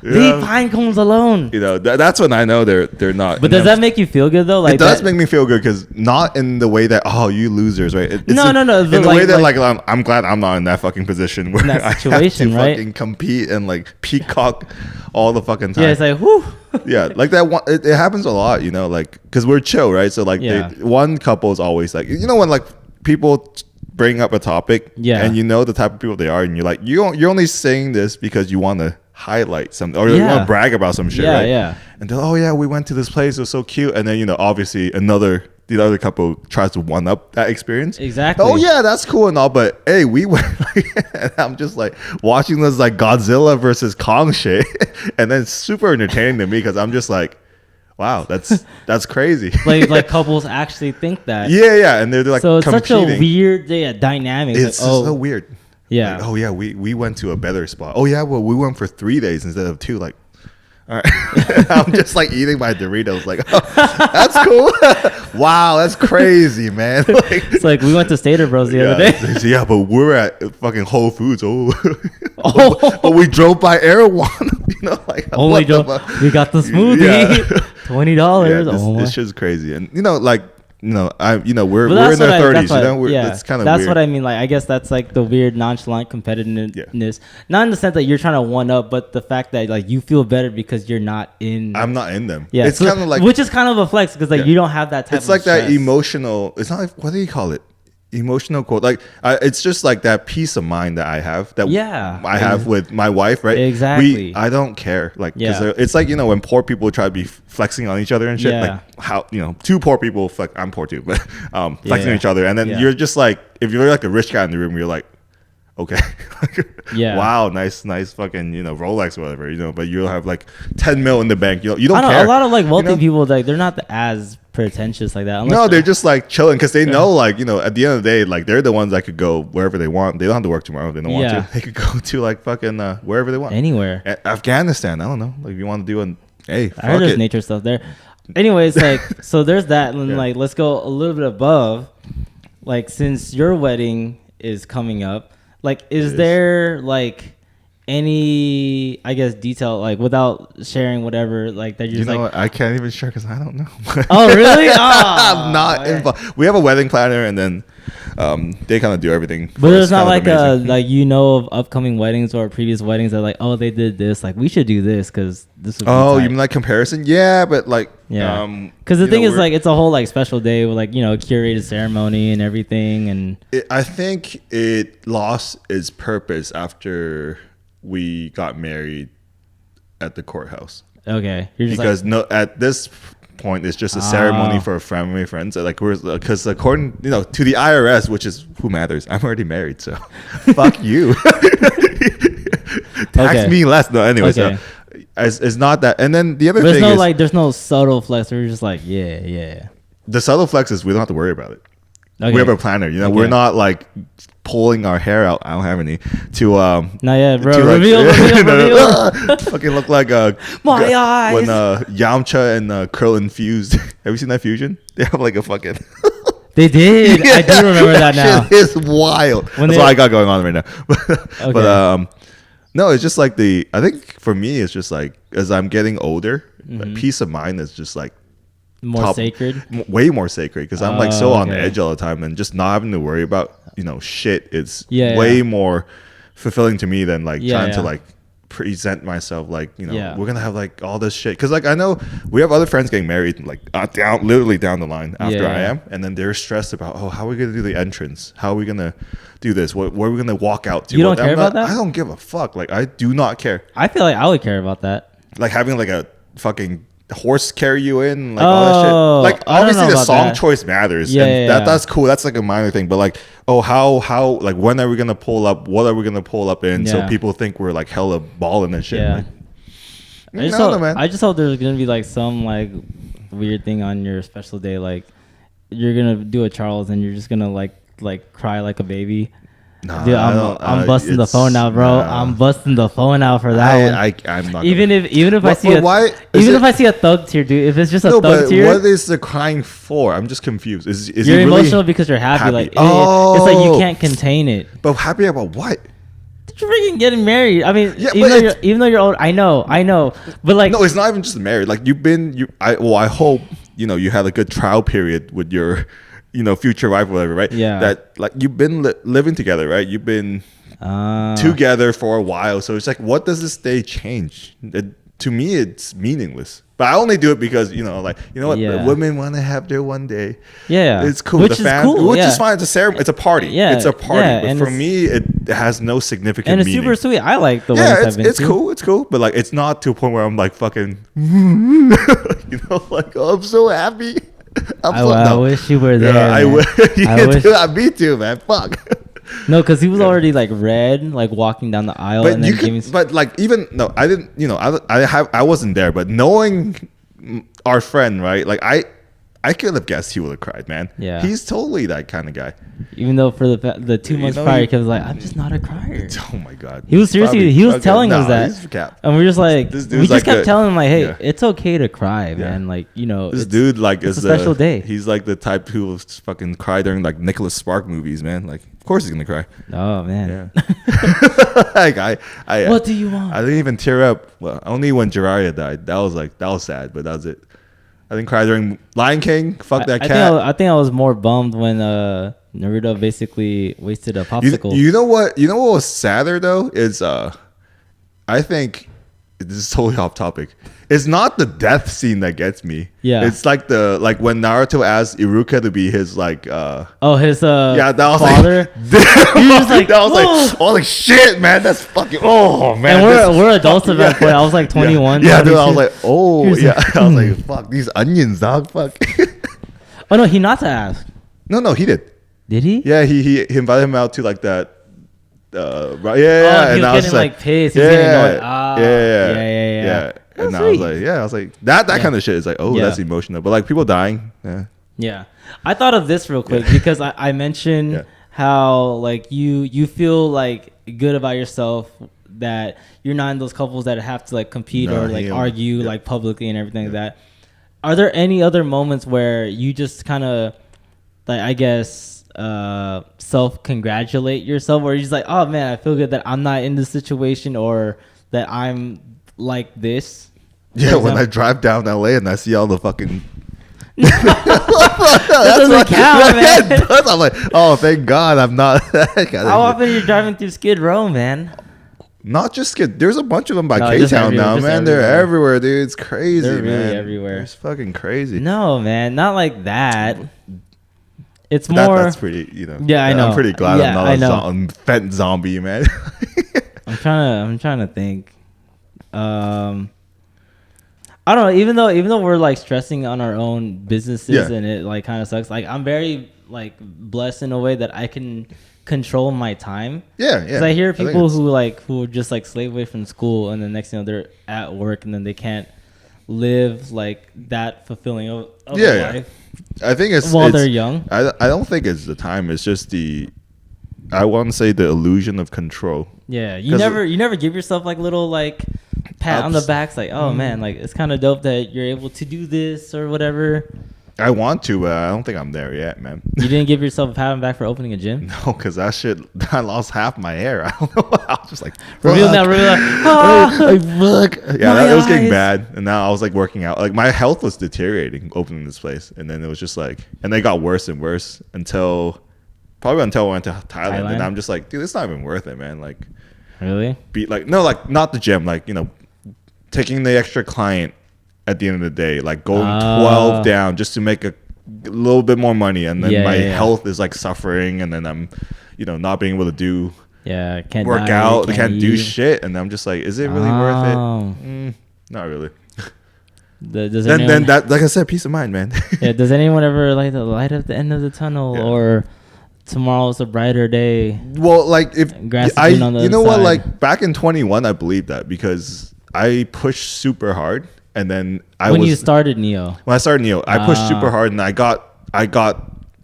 Speaker 1: Leave pine cones alone.
Speaker 2: That's when I know they're not.
Speaker 1: But does that make you feel good though? Like,
Speaker 2: it does make me feel good because not in the way that you losers, right?
Speaker 1: No.
Speaker 2: In the way that like I'm glad I'm not in that fucking position where I have to fucking compete and like peacock all the fucking time.
Speaker 1: Yeah, it's like whoo.
Speaker 2: Yeah, like that. It happens a lot, like because we're chill, right? So like one couple is always like, when like people bring up a topic, and the type of people they are, and you're like, you're only saying this because you want to highlight something or you want to brag about some shit, right? And they're, oh yeah, we went to this place, it was so cute, and then obviously the other couple tries to one up that experience.
Speaker 1: Exactly.
Speaker 2: Oh yeah, that's cool and all, but hey, we went. And I'm just like watching this like Godzilla versus Kong shit, and then it's super entertaining to me because I'm just like, wow, that's crazy.
Speaker 1: like couples actually think that.
Speaker 2: Yeah, and they're like,
Speaker 1: so it's
Speaker 2: competing.
Speaker 1: Such a weird dynamic.
Speaker 2: It's like, so weird.
Speaker 1: Yeah.
Speaker 2: Like, oh yeah, we went to a better spot. Oh yeah, well we went for 3 days instead of 2. Like, all right. I'm just like eating my Doritos. Like, oh, that's cool. Wow, that's crazy, man. Like,
Speaker 1: it's like we went to Stater Bros the other day.
Speaker 2: Yeah, but we're at fucking Whole Foods. But we drove by Erewhon. Like
Speaker 1: we got the smoothie. $20.
Speaker 2: This shit's crazy, and we're in our 30s. That's kind of
Speaker 1: that's
Speaker 2: weird.
Speaker 1: what I mean. Like, I guess that's like the weird nonchalant competitiveness. Not in the sense that you're trying to one up, but the fact that like you feel better because you're not in.
Speaker 2: I'm not in them.
Speaker 1: Yeah, it's kind of like, which is kind of a flex because like you don't have that type.
Speaker 2: It's like that emotional. It's not like, what do you call it? Emotional quote. Like it's just like that peace of mind that I have. I have with my wife, right?
Speaker 1: Exactly.
Speaker 2: I don't care. Like, it's like when poor people try to be flexing on each other and shit. Like how two poor people flex. I'm poor too, but flexing on each other, and then you're just like, if you're like a rich guy in the room, you're like, okay, wow, nice fucking Rolex or whatever, but you'll have like 10 mil in the bank. You don't care.
Speaker 1: A lot of like wealthy people, like they're not as pretentious like that.
Speaker 2: No, they're just like chilling because they know, like, at the end of the day, like they're the ones that could go wherever they want. They don't have to work tomorrow if they don't want to. They could go to like fucking wherever they want,
Speaker 1: anywhere.
Speaker 2: Afghanistan, I don't know, like if you want to do
Speaker 1: I heard there's nature stuff there. Anyways, like, so there's that, and like let's go a little bit above. Like, since your wedding is coming up, like, is there like any, I guess, detail, like without sharing whatever, like that you're
Speaker 2: You
Speaker 1: just
Speaker 2: know
Speaker 1: like,
Speaker 2: what? I can't even share because I don't know.
Speaker 1: oh really? Oh,
Speaker 2: I'm not involved. We have a wedding planner, and then they kind of do everything.
Speaker 1: But there's not like like of upcoming weddings or previous weddings that like, oh, they did this, like we should do this because this would be
Speaker 2: oh,
Speaker 1: tight.
Speaker 2: you mean like comparison? Yeah, but like
Speaker 1: because the thing is like it's a whole like special day with like curated ceremony and everything, and
Speaker 2: I think it lost its purpose after we got married at the courthouse.
Speaker 1: Okay, you're just
Speaker 2: because at this point it's just a ceremony for family friends. Like because according to the IRS, which is who matters, I'm already married, so fuck you. Tax me less. No, anyway, so it's not that. And then the other thing is
Speaker 1: there's no subtle flex. We're just like yeah.
Speaker 2: The subtle flex is we don't have to worry about it.
Speaker 1: Okay.
Speaker 2: We have a planner. We're not like pulling our hair out. I don't have any to
Speaker 1: not yet, bro.
Speaker 2: To,
Speaker 1: Reveal.
Speaker 2: Fucking look like
Speaker 1: my eyes
Speaker 2: when Yamcha and Curl infused. Have you seen that fusion? They have like a fucking
Speaker 1: they did. I do remember that now.
Speaker 2: Shit is wild. That's what I got going on right now. But no, it's just like I think for me it's just like as I'm getting older, like, peace of mind is just like
Speaker 1: sacred,
Speaker 2: way more sacred, because I'm like so on edge all the time, and just not having to worry about shit. It's way more fulfilling to me than like trying to like present myself like we're gonna have like all this shit, because like I know we have other friends getting married like literally down the line after I am, and then they're stressed about how are we gonna do the entrance, how are we gonna do this, where are we gonna walk out to.
Speaker 1: You don't care about that?
Speaker 2: I don't give a fuck. Like I do not care.
Speaker 1: I feel like I would care about that,
Speaker 2: like having like a fucking horse carry you in, like all that shit. Like obviously the song choice matters, and that's cool. That's like a minor thing, but like how like when are we gonna pull up? What are we gonna pull up in so people think we're like hella balling and shit?
Speaker 1: Yeah.
Speaker 2: Like,
Speaker 1: I just hope there's gonna be like some like weird thing on your special day, like you're gonna do a Charles and you're just gonna like cry like a baby.
Speaker 2: Nah,
Speaker 1: dude, I'm busting the phone out, bro. I'm busting the phone out for that one.
Speaker 2: I'm not.
Speaker 1: Even if I see if I see a thug tear, dude. If it's just a thug tear,
Speaker 2: what is the crying for? I'm just confused. Is
Speaker 1: you're
Speaker 2: he
Speaker 1: emotional
Speaker 2: really
Speaker 1: because you're happy? Like it's like you can't contain it.
Speaker 2: But happy about what?
Speaker 1: You're freaking getting married. I mean, even though you're old, I know. But like,
Speaker 2: no, it's not even just married. Like I hope you had a good trial period with your future wife or whatever, right?
Speaker 1: Yeah.
Speaker 2: That like you've been living together, right? You've been together for a while. So it's like, what does this day change? To me, it's meaningless. But I only do it because, what? Women want to have their one day.
Speaker 1: Yeah.
Speaker 2: It's cool.
Speaker 1: Which is cool.
Speaker 2: Which is fine. It's a ceremony. It's a party.
Speaker 1: Yeah.
Speaker 2: It's a party.
Speaker 1: Yeah,
Speaker 2: but for me, it has no significant meaning.
Speaker 1: And it's super sweet. I like the ones I've been
Speaker 2: it's cool. It's cool. But like, it's not to a point where I'm like fucking, like, oh, I'm so happy.
Speaker 1: I wish you were there.
Speaker 2: Yeah, I wish. Me too, man. Fuck.
Speaker 1: No, because he was already like red, like walking down the aisle,
Speaker 2: but
Speaker 1: and then
Speaker 2: but like even no, I didn't. I wasn't there, but knowing our friend, right? Like I could have guessed he would have cried, man.
Speaker 1: Yeah,
Speaker 2: he's totally that kind of guy.
Speaker 1: Even though for the 2 months prior, he was like, "I'm just not a crier."
Speaker 2: Oh my god,
Speaker 1: he was seriously. He was telling us that, and we're just like, we just kept telling him like, "Hey, it's okay to cry, man." Like
Speaker 2: this dude like is
Speaker 1: a special day.
Speaker 2: He's like the type who will fucking cry during like Nicholas Spark movies, man. Like, of course he's gonna cry.
Speaker 1: Oh man.
Speaker 2: Yeah. Like I.
Speaker 1: What do you want?
Speaker 2: I didn't even tear up. Well, only when Jiraiya died. That was sad, but that was it. I didn't cry during Lion King. Fuck that cat.
Speaker 1: I think I was more bummed when Naruto basically wasted a popsicle.
Speaker 2: You know what? You know what was sadder though is I think this is totally off topic. It's not the death scene that gets me.
Speaker 1: Yeah.
Speaker 2: It's like when Naruto asked Iruka to be his like
Speaker 1: his
Speaker 2: that was
Speaker 1: father.
Speaker 2: He was like that was like holy shit, man. That's fucking man.
Speaker 1: And we're adults at that point. I was like 21.
Speaker 2: Yeah, dude. I was like I was like fuck these onions, dog. Fuck.
Speaker 1: Oh no, Hinata asked.
Speaker 2: No, he did.
Speaker 1: Did he?
Speaker 2: Yeah, he invited him out to like that. Right,
Speaker 1: he was getting like pissed. He's getting annoyed.
Speaker 2: Yeah. And I was like, that kind of shit is like, that's emotional. But like people dying,
Speaker 1: yeah. I thought of this real quick because I mentioned how like you feel like good about yourself, that you're not in those couples that have to like compete or like argue like publicly and everything like that. Are there any other moments where you just kind of like, I guess, self-congratulate yourself, or you're just like, oh man, I feel good that I'm not in this situation, or that I'm like this?
Speaker 2: Yeah, when I drive down LA and I see all the fucking
Speaker 1: that doesn't count, man.
Speaker 2: It does. I'm like, oh, thank God I'm not.
Speaker 1: How often are you driving through Skid Row, man?
Speaker 2: Not just Skid. There's a bunch of them by K-Town now, man. They're everywhere, dude. It's crazy,
Speaker 1: They're
Speaker 2: man.
Speaker 1: really everywhere.
Speaker 2: It's fucking crazy.
Speaker 1: No, man, not like that. It's more.
Speaker 2: That's pretty,
Speaker 1: Yeah, I know.
Speaker 2: I'm pretty glad I'm not a fent zombie, man.
Speaker 1: I'm trying to think. I don't know. Even though we're like stressing on our own businesses and it like kind of sucks. Like I'm very like blessed in a way that I can control my time.
Speaker 2: Yeah.
Speaker 1: Because I hear people who just like slave away from school, and then next thing you know they're at work, and then they can't live like that fulfilling of life.
Speaker 2: I think it's
Speaker 1: while they're young.
Speaker 2: I don't think it's the time. It's just I want to say the illusion of control.
Speaker 1: Yeah, you never give yourself like little like pat on the backs, like, oh man, like it's kind of dope that you're able to do this or whatever.
Speaker 2: I want to, but I don't think I'm there yet, man.
Speaker 1: You didn't give yourself a pat on the back for opening a gym?
Speaker 2: No, because I lost half my hair. I don't know. I was just like,
Speaker 1: reveal that.
Speaker 2: Yeah, it was getting bad, and now I was like working out. Like my health was deteriorating opening this place, and then it was just like, and they got worse and worse until I went to Thailand, and I'm just like, dude, it's not even worth it, man. Like,
Speaker 1: really?
Speaker 2: Not the gym, like taking the extra client at the end of the day, like going 12 down just to make a little bit more money, and then my health is like suffering, and then I'm not being able to do
Speaker 1: can't
Speaker 2: work out, can't do shit, and I'm just like, is it really worth it? Not really. Then that, like I said, peace of mind, man.
Speaker 1: Yeah, does anyone ever like the light at the end of the tunnel, or tomorrow's a brighter day?
Speaker 2: Well, like if
Speaker 1: side.
Speaker 2: like back in 21 I believed that, because I pushed super hard, and then when I started Neo, I pushed super hard, and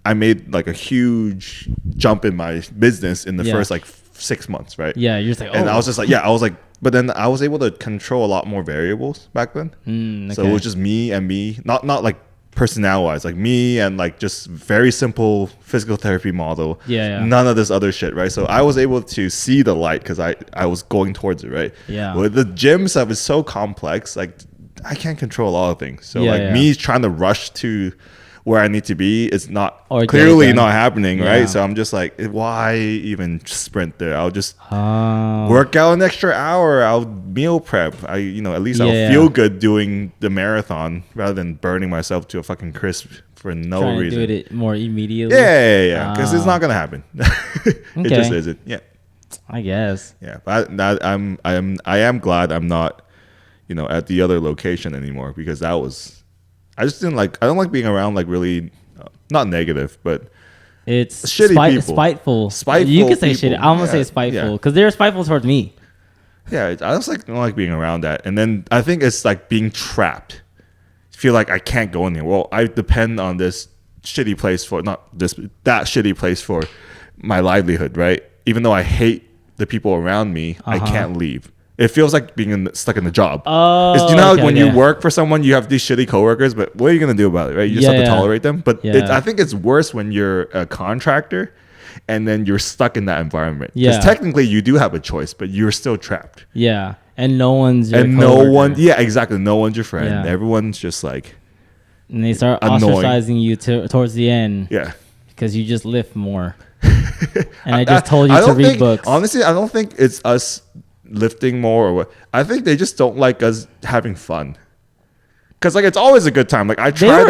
Speaker 2: I made like a huge jump in my business in the first like 6 months, right?
Speaker 1: Yeah, you're just like,
Speaker 2: and I was just like, but then I was able to control a lot more variables back then. Okay. So it was just me, not like personnel wise, like me and like just very simple physical therapy model. None of this other shit, right? So I was able to see the light because I was going towards it, right?
Speaker 1: Yeah.
Speaker 2: Well, the gym stuff is so complex, like I can't control all the things. So me trying to rush to where I need to be is not clearly not happening, right? So I'm just like, why even sprint there? I'll just work out an extra hour. I'll meal prep. At least I'll feel good doing the marathon rather than burning myself to a fucking crisp for no reason.
Speaker 1: Do it more immediately.
Speaker 2: Yeah. Because it's not gonna happen. It just isn't. Yeah.
Speaker 1: I guess.
Speaker 2: Yeah, but I am glad I'm not, at the other location anymore, because that was. I don't like being around like really, not negative, but
Speaker 1: it's
Speaker 2: shitty people.
Speaker 1: Spiteful. You can say shitty. I'm gonna say spiteful because they're spiteful towards me.
Speaker 2: Yeah, I don't like being around that. And then I think it's like being trapped. I feel like I can't go in there. Well, I depend on this shitty place that shitty place for my livelihood, right? Even though I hate the people around me, I can't leave. It feels like being stuck in the job. When you work for someone, you have these shitty coworkers, but what are you going to do about it, right? You just have to tolerate them. But I think it's worse when you're a contractor and then you're stuck in that environment. Because technically you do have a choice, but you're still trapped.
Speaker 1: Yeah. And no one's your coworker.
Speaker 2: Exactly. No one's your friend. Yeah. Everyone's just like
Speaker 1: and they start ostracizing you towards the end.
Speaker 2: Yeah.
Speaker 1: Because you just lift more. And I just told you to read books.
Speaker 2: Honestly, I don't think it's us lifting more or what. I think they just don't like us having fun, because like it's always a good time. Like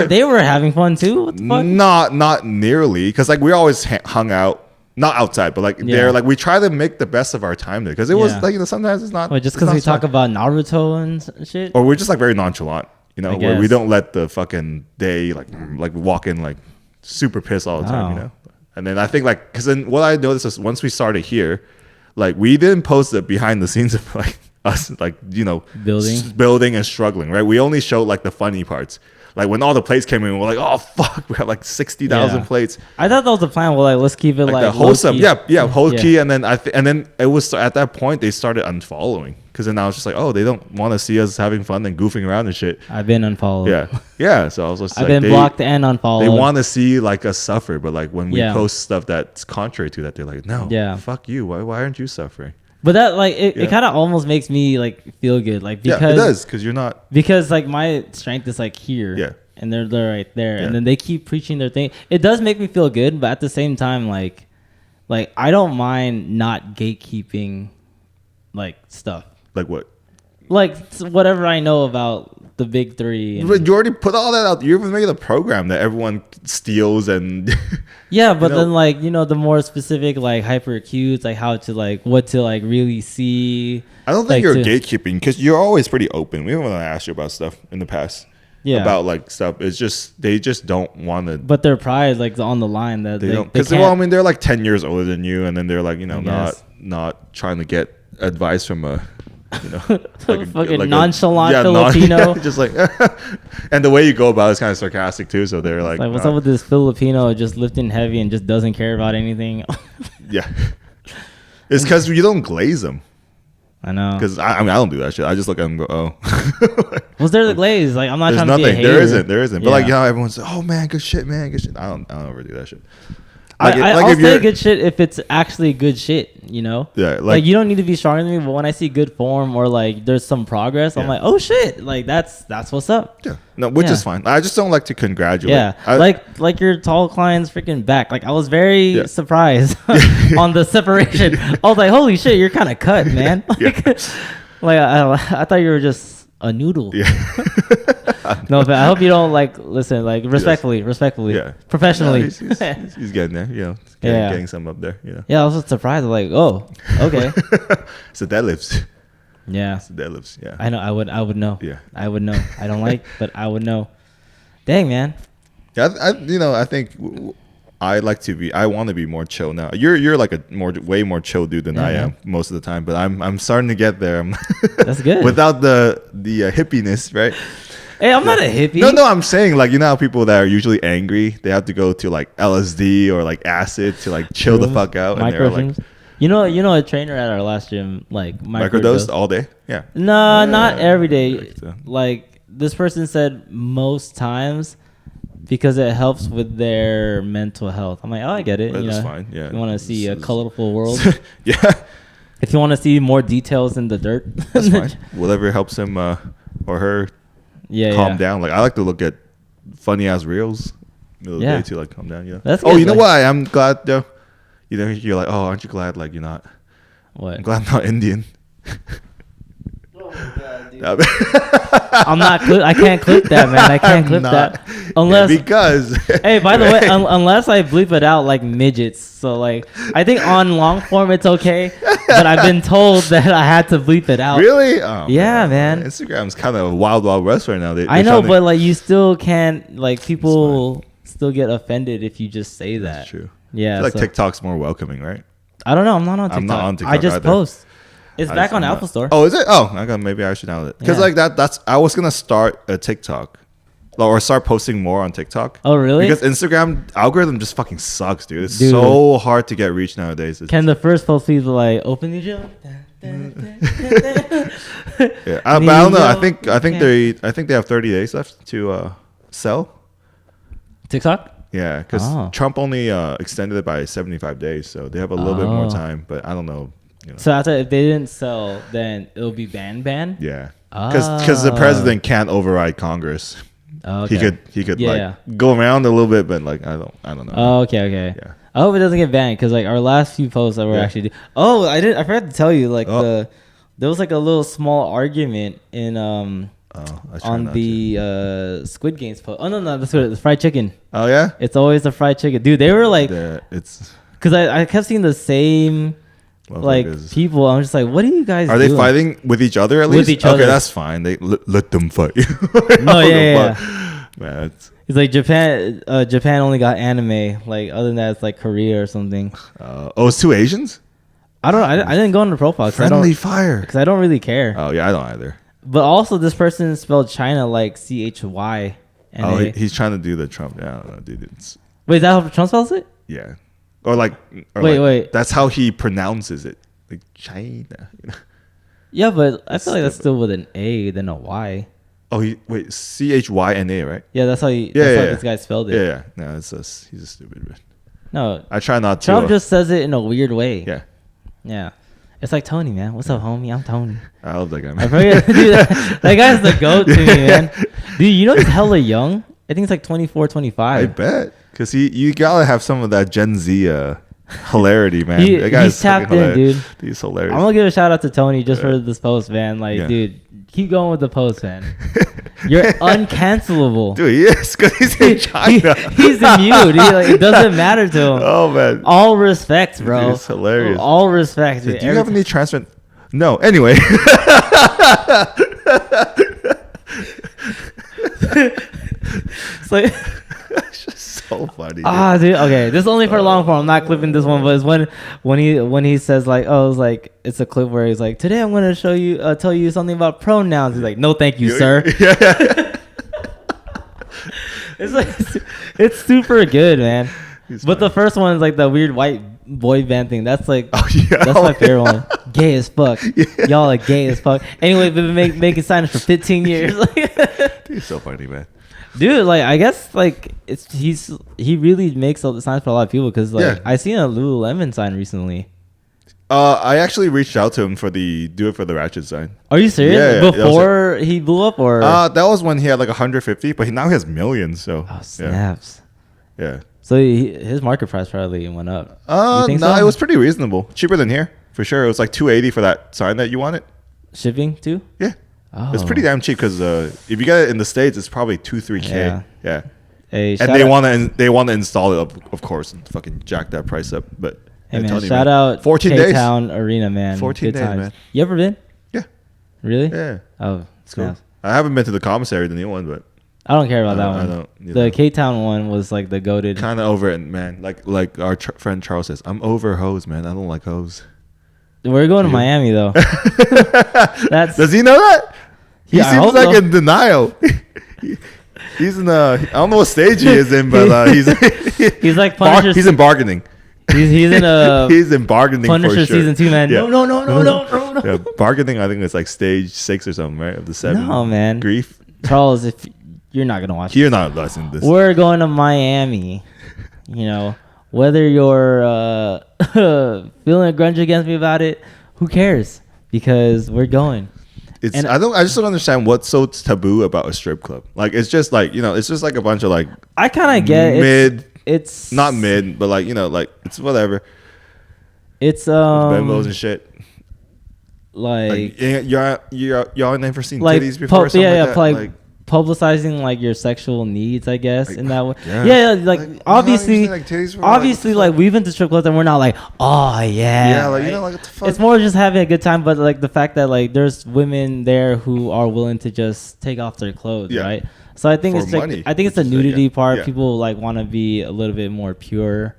Speaker 2: they were having fun too. What the fuck? Not nearly, because like we always hung out, not outside, but like there, like we try to make the best of our time there, because it was like sometimes it's not
Speaker 1: just because we talk about Naruto and shit,
Speaker 2: or we're just like very nonchalant, where we don't let the fucking day like walk in like super pissed all the time, And then I think like, because then what I noticed is once we started here, like we didn't post the behind the scenes of like us, like building and struggling, right? We only showed like the funny parts. Like when all the plates came in, we're like, oh fuck, we have like 60,000 plates.
Speaker 1: I thought that was the plan. Well, like let's keep it like
Speaker 2: the wholesome, whole key, and then and then it was at that point they started unfollowing because then I was just like, oh, they don't want to see us having fun and goofing around and shit.
Speaker 1: I've been unfollowed.
Speaker 2: Yeah. So I was just
Speaker 1: I've been blocked and unfollowed.
Speaker 2: They want to see like us suffer, but like when we post stuff that's contrary to that, they're like, no, fuck you. Why aren't you suffering?
Speaker 1: But that like it kind of almost makes me like feel good, like because
Speaker 2: it does because you're not
Speaker 1: like my strength is like here, and they're right there, and then they keep preaching their thing. It does make me feel good, but at the same time, like I don't mind not gatekeeping like stuff.
Speaker 2: Like what?
Speaker 1: Like whatever I know about the big three.
Speaker 2: But you already put all that out. You even made a program that everyone steals and.
Speaker 1: Yeah, but then like the more specific like hyper cues, like how to like what to like really see.
Speaker 2: I don't think you're gatekeeping because you're always pretty open. We haven't asked you about stuff in the past. Yeah. About like stuff. It's just they just don't want to.
Speaker 1: But their pride like on the line that they don't.
Speaker 2: Because I mean they're like 10 years older than you, and then they're like not trying to get advice from a.
Speaker 1: Like fucking nonchalant Filipino.
Speaker 2: Just like, and the way you go about it is kind of sarcastic too. So they're like
Speaker 1: what's up with this Filipino just lifting heavy and just doesn't care about anything?
Speaker 2: Yeah, it's because you don't glaze them.
Speaker 1: I know.
Speaker 2: Because I mean I don't do that shit. I just look at them and go, oh.
Speaker 1: Was there the glaze? Like I'm not trying to be a hater.
Speaker 2: There isn't. But like everyone says, oh man, good shit, man, good shit. I don't ever do that shit.
Speaker 1: I'll say good shit if it's actually good shit, Yeah, like you don't need to be stronger than me, but when I see good form or like there's some progress, I'm like, oh shit, like that's what's up.
Speaker 2: Yeah, no, which is fine. I just don't like to congratulate.
Speaker 1: Yeah, like your tall client's freaking back. Like I was very surprised on the separation. I was like, holy shit, you're kind of cut, man. Like I thought you were just a noodle. Yeah. No, but I hope you don't listen, respectfully, professionally.
Speaker 2: No, he's getting there, getting some up there,
Speaker 1: Yeah, I was just surprised, like, oh, okay.
Speaker 2: So deadlifts.
Speaker 1: Yeah.
Speaker 2: So deadlifts, yeah.
Speaker 1: I know, I would know.
Speaker 2: Yeah.
Speaker 1: I would know. I don't but I would know. Dang, man.
Speaker 2: Yeah, I think I want to be more chill now. You're like way more chill dude than I am most of the time, but I'm starting to get there.
Speaker 1: That's good.
Speaker 2: Without the hippiness, right?
Speaker 1: Hey, I'm not a hippie.
Speaker 2: No, I'm saying like how people that are usually angry, they have to go to like LSD or like acid to like chill the fuck out. And they're like,
Speaker 1: a trainer at our last gym like
Speaker 2: microdosed all day. Yeah.
Speaker 1: No, not every day. Like this person said most times because it helps with their mental health. I'm like, oh, I get it.
Speaker 2: That's fine. Yeah.
Speaker 1: You want to see a colorful world.
Speaker 2: Yeah.
Speaker 1: If you want to see more details in the dirt,
Speaker 2: that's fine. Whatever helps him or her. Calm down. Like I like to look at funny ass reels middle of the day to like calm down.
Speaker 1: That's
Speaker 2: good. You know why I'm glad though. You're like, oh, aren't you glad? Like you're not.
Speaker 1: What?
Speaker 2: I'm glad I'm not Indian.
Speaker 1: Oh my God, dude. I'm not. I can't clip that, man. I can't clip that unless
Speaker 2: because.
Speaker 1: Hey, by the way, unless I bleep it out like midgets. So like, I think on long form it's okay, but I've been told that I had to bleep it out.
Speaker 2: Really? Oh,
Speaker 1: yeah, man.
Speaker 2: Instagram's kind of a wild west right now.
Speaker 1: I know, but like you still can't. Like people still get offended if you just say that.
Speaker 2: That's true.
Speaker 1: Yeah.
Speaker 2: I feel like TikTok's more welcoming, right?
Speaker 1: I don't know. I'm not on TikTok.
Speaker 2: I'm not on TikTok.
Speaker 1: I just
Speaker 2: either.
Speaker 1: post. It's back on Apple Store.
Speaker 2: Oh, is it? Oh, maybe I should download it. Because like that's I was gonna start a TikTok, or start posting more on TikTok.
Speaker 1: Oh, really?
Speaker 2: Because Instagram algorithm just fucking sucks, dude. It's so hard to get reach nowadays.
Speaker 1: Can the first post be like open the gym?
Speaker 2: Yeah, but I don't know. I think they have 30 days left to sell
Speaker 1: TikTok.
Speaker 2: Yeah, because Trump only extended it by 75 days, so they have a little bit more time. But I don't know.
Speaker 1: So after if they didn't sell, then it'll be banned.
Speaker 2: Yeah, because the president can't override Congress.
Speaker 1: Oh, okay.
Speaker 2: He could go around a little bit, but like I don't know.
Speaker 1: Oh, okay. Yeah. I hope it doesn't get banned because like our last few posts that were actually. I forgot to tell you there was like a little small argument in on the Squid Games post. Oh no, that's the fried chicken.
Speaker 2: Oh yeah,
Speaker 1: it's always the fried chicken, dude. They were like,
Speaker 2: it's
Speaker 1: because I kept seeing the same. Like people, I'm just like, what are you guys?
Speaker 2: Are
Speaker 1: doing?
Speaker 2: they fighting with each other at least?
Speaker 1: With each other.
Speaker 2: Okay, that's fine. They let them fight.
Speaker 1: No, yeah.
Speaker 2: Man,
Speaker 1: it's like Japan. Japan only got anime. Like other than that, it's like Korea or something.
Speaker 2: It's two Asians.
Speaker 1: I didn't go into the profile.
Speaker 2: Friendly fire.
Speaker 1: Because I don't really care.
Speaker 2: Oh yeah, I don't either.
Speaker 1: But also, this person spelled China like CHY. And
Speaker 2: he's trying to do the Trump. Yeah, I don't know, dude.
Speaker 1: Wait, is that how Trump spells it?
Speaker 2: Yeah. Or
Speaker 1: wait.
Speaker 2: That's how he pronounces it. Like China.
Speaker 1: Yeah, but I feel like that's still with an A than a Y.
Speaker 2: Oh, CHYNA, right?
Speaker 1: Yeah, that's how this guy spelled it.
Speaker 2: Yeah. No, he's a stupid bitch.
Speaker 1: No,
Speaker 2: I try not to.
Speaker 1: Trump just says it in a weird way.
Speaker 2: Yeah.
Speaker 1: Yeah. It's like Tony, man. What's up, homie? I'm Tony.
Speaker 2: I love that guy, man.
Speaker 1: Dude, that guy's the GOAT to me, man. Dude, you know he's hella young? I think it's like 24, 25.
Speaker 2: I bet. Because you gotta have some of that Gen Z hilarity, man.
Speaker 1: He's tapped in, dude.
Speaker 2: He's hilarious.
Speaker 1: I'm gonna give a shout out to Tony just for this post, man. Like, dude, keep going with the post, man. You're uncancelable.
Speaker 2: Dude, he is, because he's in China.
Speaker 1: He's immune. It doesn't matter to him.
Speaker 2: Oh, man.
Speaker 1: All respect, bro.
Speaker 2: He's hilarious.
Speaker 1: All respect.
Speaker 2: Dude, do you have any transfer? No. Anyway.
Speaker 1: It's like...
Speaker 2: It's just so funny.
Speaker 1: Dude. Okay. This is only for long form. I'm not clipping this one, but it's when he says like, oh, it's like it's a clip where he's like, today I'm gonna tell you something about pronouns. He's like, no, thank you, sir. Yeah. It's like it's super good, man. But the first one is like the weird white boy band thing. That's like that's my favorite one. Gay as fuck. Yeah. Y'all are gay as fuck. Anyway, we've been making signs for 15 years.
Speaker 2: He's so funny, man.
Speaker 1: Dude, like I guess like he really makes all the signs for a lot of people because like I seen a Lululemon sign recently.
Speaker 2: I actually reached out to him for the Do It for the Ratchet sign.
Speaker 1: Are you serious?
Speaker 2: Yeah,
Speaker 1: Before he blew up, or
Speaker 2: that was when he had like 150, but now he has millions. So
Speaker 1: snaps.
Speaker 2: Yeah.
Speaker 1: So his market price probably went up.
Speaker 2: No, it was pretty reasonable, cheaper than here for sure. It was like $280 for that sign that you wanted.
Speaker 1: Shipping too?
Speaker 2: Yeah. Oh. It's pretty damn cheap because if you get it in the States, it's probably $2,000-$3,000. Yeah.
Speaker 1: Hey,
Speaker 2: and they want to install it, of course, and fucking jack that price up. But
Speaker 1: hey, man, shout out
Speaker 2: 14 days.
Speaker 1: K-Town Arena, man.
Speaker 2: 14 days, man.
Speaker 1: You ever been?
Speaker 2: Yeah.
Speaker 1: Really?
Speaker 2: Yeah.
Speaker 1: Oh, it's cool.
Speaker 2: I haven't been to the commissary, the new one, but
Speaker 1: I don't care about that one.
Speaker 2: I don't.
Speaker 1: The K-Town one was like the goated.
Speaker 2: Kind of over it, man. Like our friend Charles says, I'm over hoes, man. I don't like hoes.
Speaker 1: We're going to Miami though.
Speaker 2: Does he know that? He seems like in denial. He's in I don't know what stage he is in, but he's
Speaker 1: like
Speaker 2: Punisher. He's in bargaining.
Speaker 1: He's in
Speaker 2: he's in bargaining.
Speaker 1: Punisher
Speaker 2: for sure.
Speaker 1: season 2, man. Yeah. No.
Speaker 2: Yeah, bargaining. I think it's like stage 6 or something, right? Of the 7.
Speaker 1: No, man.
Speaker 2: Grief.
Speaker 1: Charles, if you're not gonna watch,
Speaker 2: you're not listening to this.
Speaker 1: We're going to Miami. You know, whether you're feeling a grudge against me about it, who cares? Because we're going.
Speaker 2: I just don't understand what's so taboo about a strip club. Like it's just like, it's just like a bunch of like
Speaker 1: I kind of get
Speaker 2: it's not mid, but like, like it's whatever.
Speaker 1: It's
Speaker 2: bembos and shit.
Speaker 1: Like
Speaker 2: y'all never seen titties before?
Speaker 1: Like publicizing like your sexual needs, I guess, in that way. Yeah, obviously, like we've been to strip clubs and we're not like, oh yeah,
Speaker 2: like
Speaker 1: right?
Speaker 2: Like what the fuck?
Speaker 1: It's more just having a good time, but like the fact that like there's women there who are willing to just take off their clothes, right? So I think it's like, I think it's the nudity part. Yeah. People like want to be a little bit more pure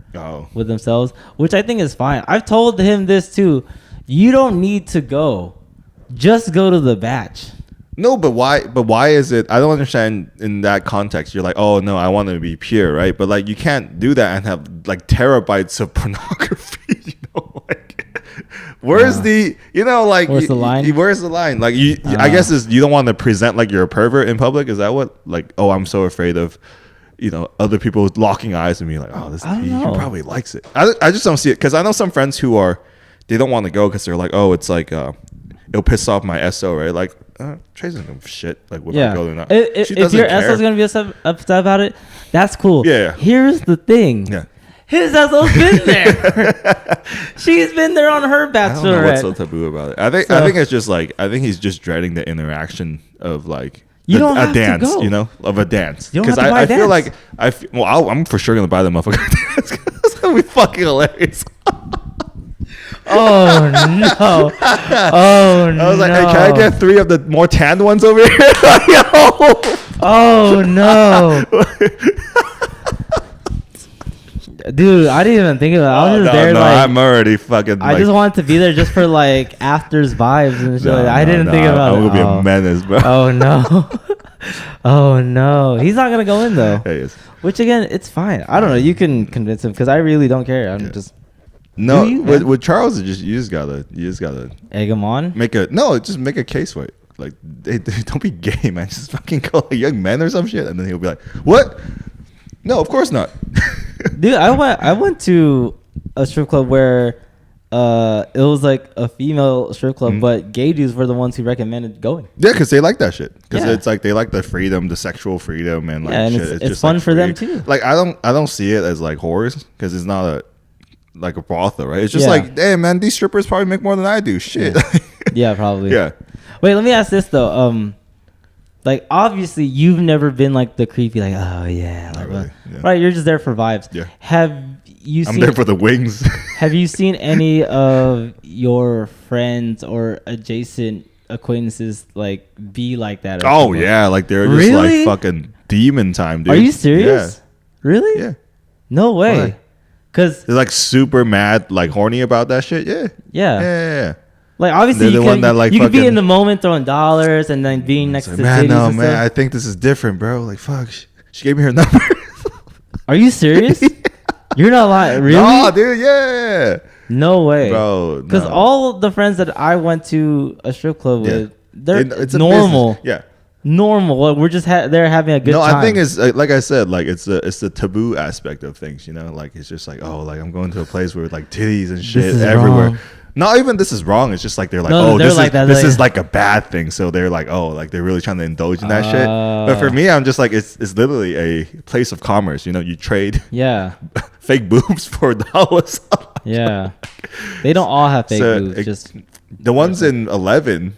Speaker 1: with themselves, which I think is fine. I've told him this too. You don't need to go, just go to the batch.
Speaker 2: No, but why? But why is it? I don't understand in that context. You're like, oh no, I want to be pure, right? But like, you can't do that and have like terabytes of pornography. Where's the? Where's the line? Where's the line? Like, I guess you don't want to present like you're a pervert in public. Is that what? Like, oh, I'm so afraid of, other people locking eyes and me like, oh, he probably likes it. I just don't see it because I know some friends who they don't want to go because they're like, oh, it's like it'll piss off my SO, right? Like. Trace doesn't give a shit like whether I go or not.
Speaker 1: If your SO's gonna be upset about it, that's cool.
Speaker 2: Yeah.
Speaker 1: Here's the thing. Yeah. His SO's been there. She's been there on her bachelorette. I don't know
Speaker 2: what's so taboo about it. I think it's just like he's just dreading the interaction of like a dance, of a dance.
Speaker 1: Because I
Speaker 2: feel like I'm for sure gonna buy the motherfucker dance. It's gonna be fucking hilarious.
Speaker 1: Oh no! Oh no!
Speaker 2: I was like, hey, can I get 3 of the more tanned ones over here?
Speaker 1: Oh no! Dude, I didn't even think of it. I was just there like
Speaker 2: I'm already fucking.
Speaker 1: I just wanted to be there just for like afters vibes and shit. I didn't think about it.
Speaker 2: I'm gonna be a menace, bro.
Speaker 1: Oh no! Oh no, he's not gonna go in though.
Speaker 2: Yeah, he is.
Speaker 1: Which again, it's fine. I don't know. You can convince him because I really don't care. I'm just.
Speaker 2: No, with Charles, you just gotta
Speaker 1: egg him on.
Speaker 2: Just make a case for it. Like, hey, don't be gay, man. Just fucking call a young man or some shit, and then he'll be like, "What? No, of course not."
Speaker 1: Dude, I went to a strip club where it was like a female strip club, but gay dudes were the ones who recommended going.
Speaker 2: Yeah, because they like that shit. Because it's like they like the freedom, the sexual freedom, and like
Speaker 1: and
Speaker 2: shit.
Speaker 1: It's just fun like for them too.
Speaker 2: Like I don't see it as like whores because it's not a brothel, right? It's just like, hey man, these strippers probably make more than I do. Shit.
Speaker 1: Yeah, probably.
Speaker 2: Yeah.
Speaker 1: Wait, let me ask this though. Like obviously you've never been like the creepy, like, oh yeah, like, really. Right? You're just there for vibes.
Speaker 2: Yeah.
Speaker 1: I'm
Speaker 2: there for the wings.
Speaker 1: Have you seen any of your friends or adjacent acquaintances like be like that?
Speaker 2: Oh yeah, like they're just like fucking demon time, dude.
Speaker 1: Are you serious? Yeah. Really?
Speaker 2: Yeah.
Speaker 1: No way. Because
Speaker 2: they're like super mad, like horny about that shit. Yeah.
Speaker 1: Like obviously you could be in the moment throwing dollars and then being next to
Speaker 2: man,
Speaker 1: titties.
Speaker 2: No, man, I think this is different, bro. Like fuck, she gave me her number.
Speaker 1: Are you serious? You're not lying, really?
Speaker 2: No, dude, yeah.
Speaker 1: No way,
Speaker 2: bro.
Speaker 1: Because all the friends that I went to a strip club with, it's normal.
Speaker 2: Yeah,
Speaker 1: normal. We're just they're having a good time.
Speaker 2: No, I think it's like I said, like it's the taboo aspect of things. You know, like it's just like, oh, like I'm going to a place where like titties and shit everywhere. Wrong. Not even this is wrong. It's just like they're like, this is like a bad thing. So they're like, oh, like they're really trying to indulge in that shit. But for me, I'm just like, it's literally a place of commerce. You know, you trade fake boobs for dollars.
Speaker 1: Yeah, they don't all have fake boobs. Just
Speaker 2: the ones in 11,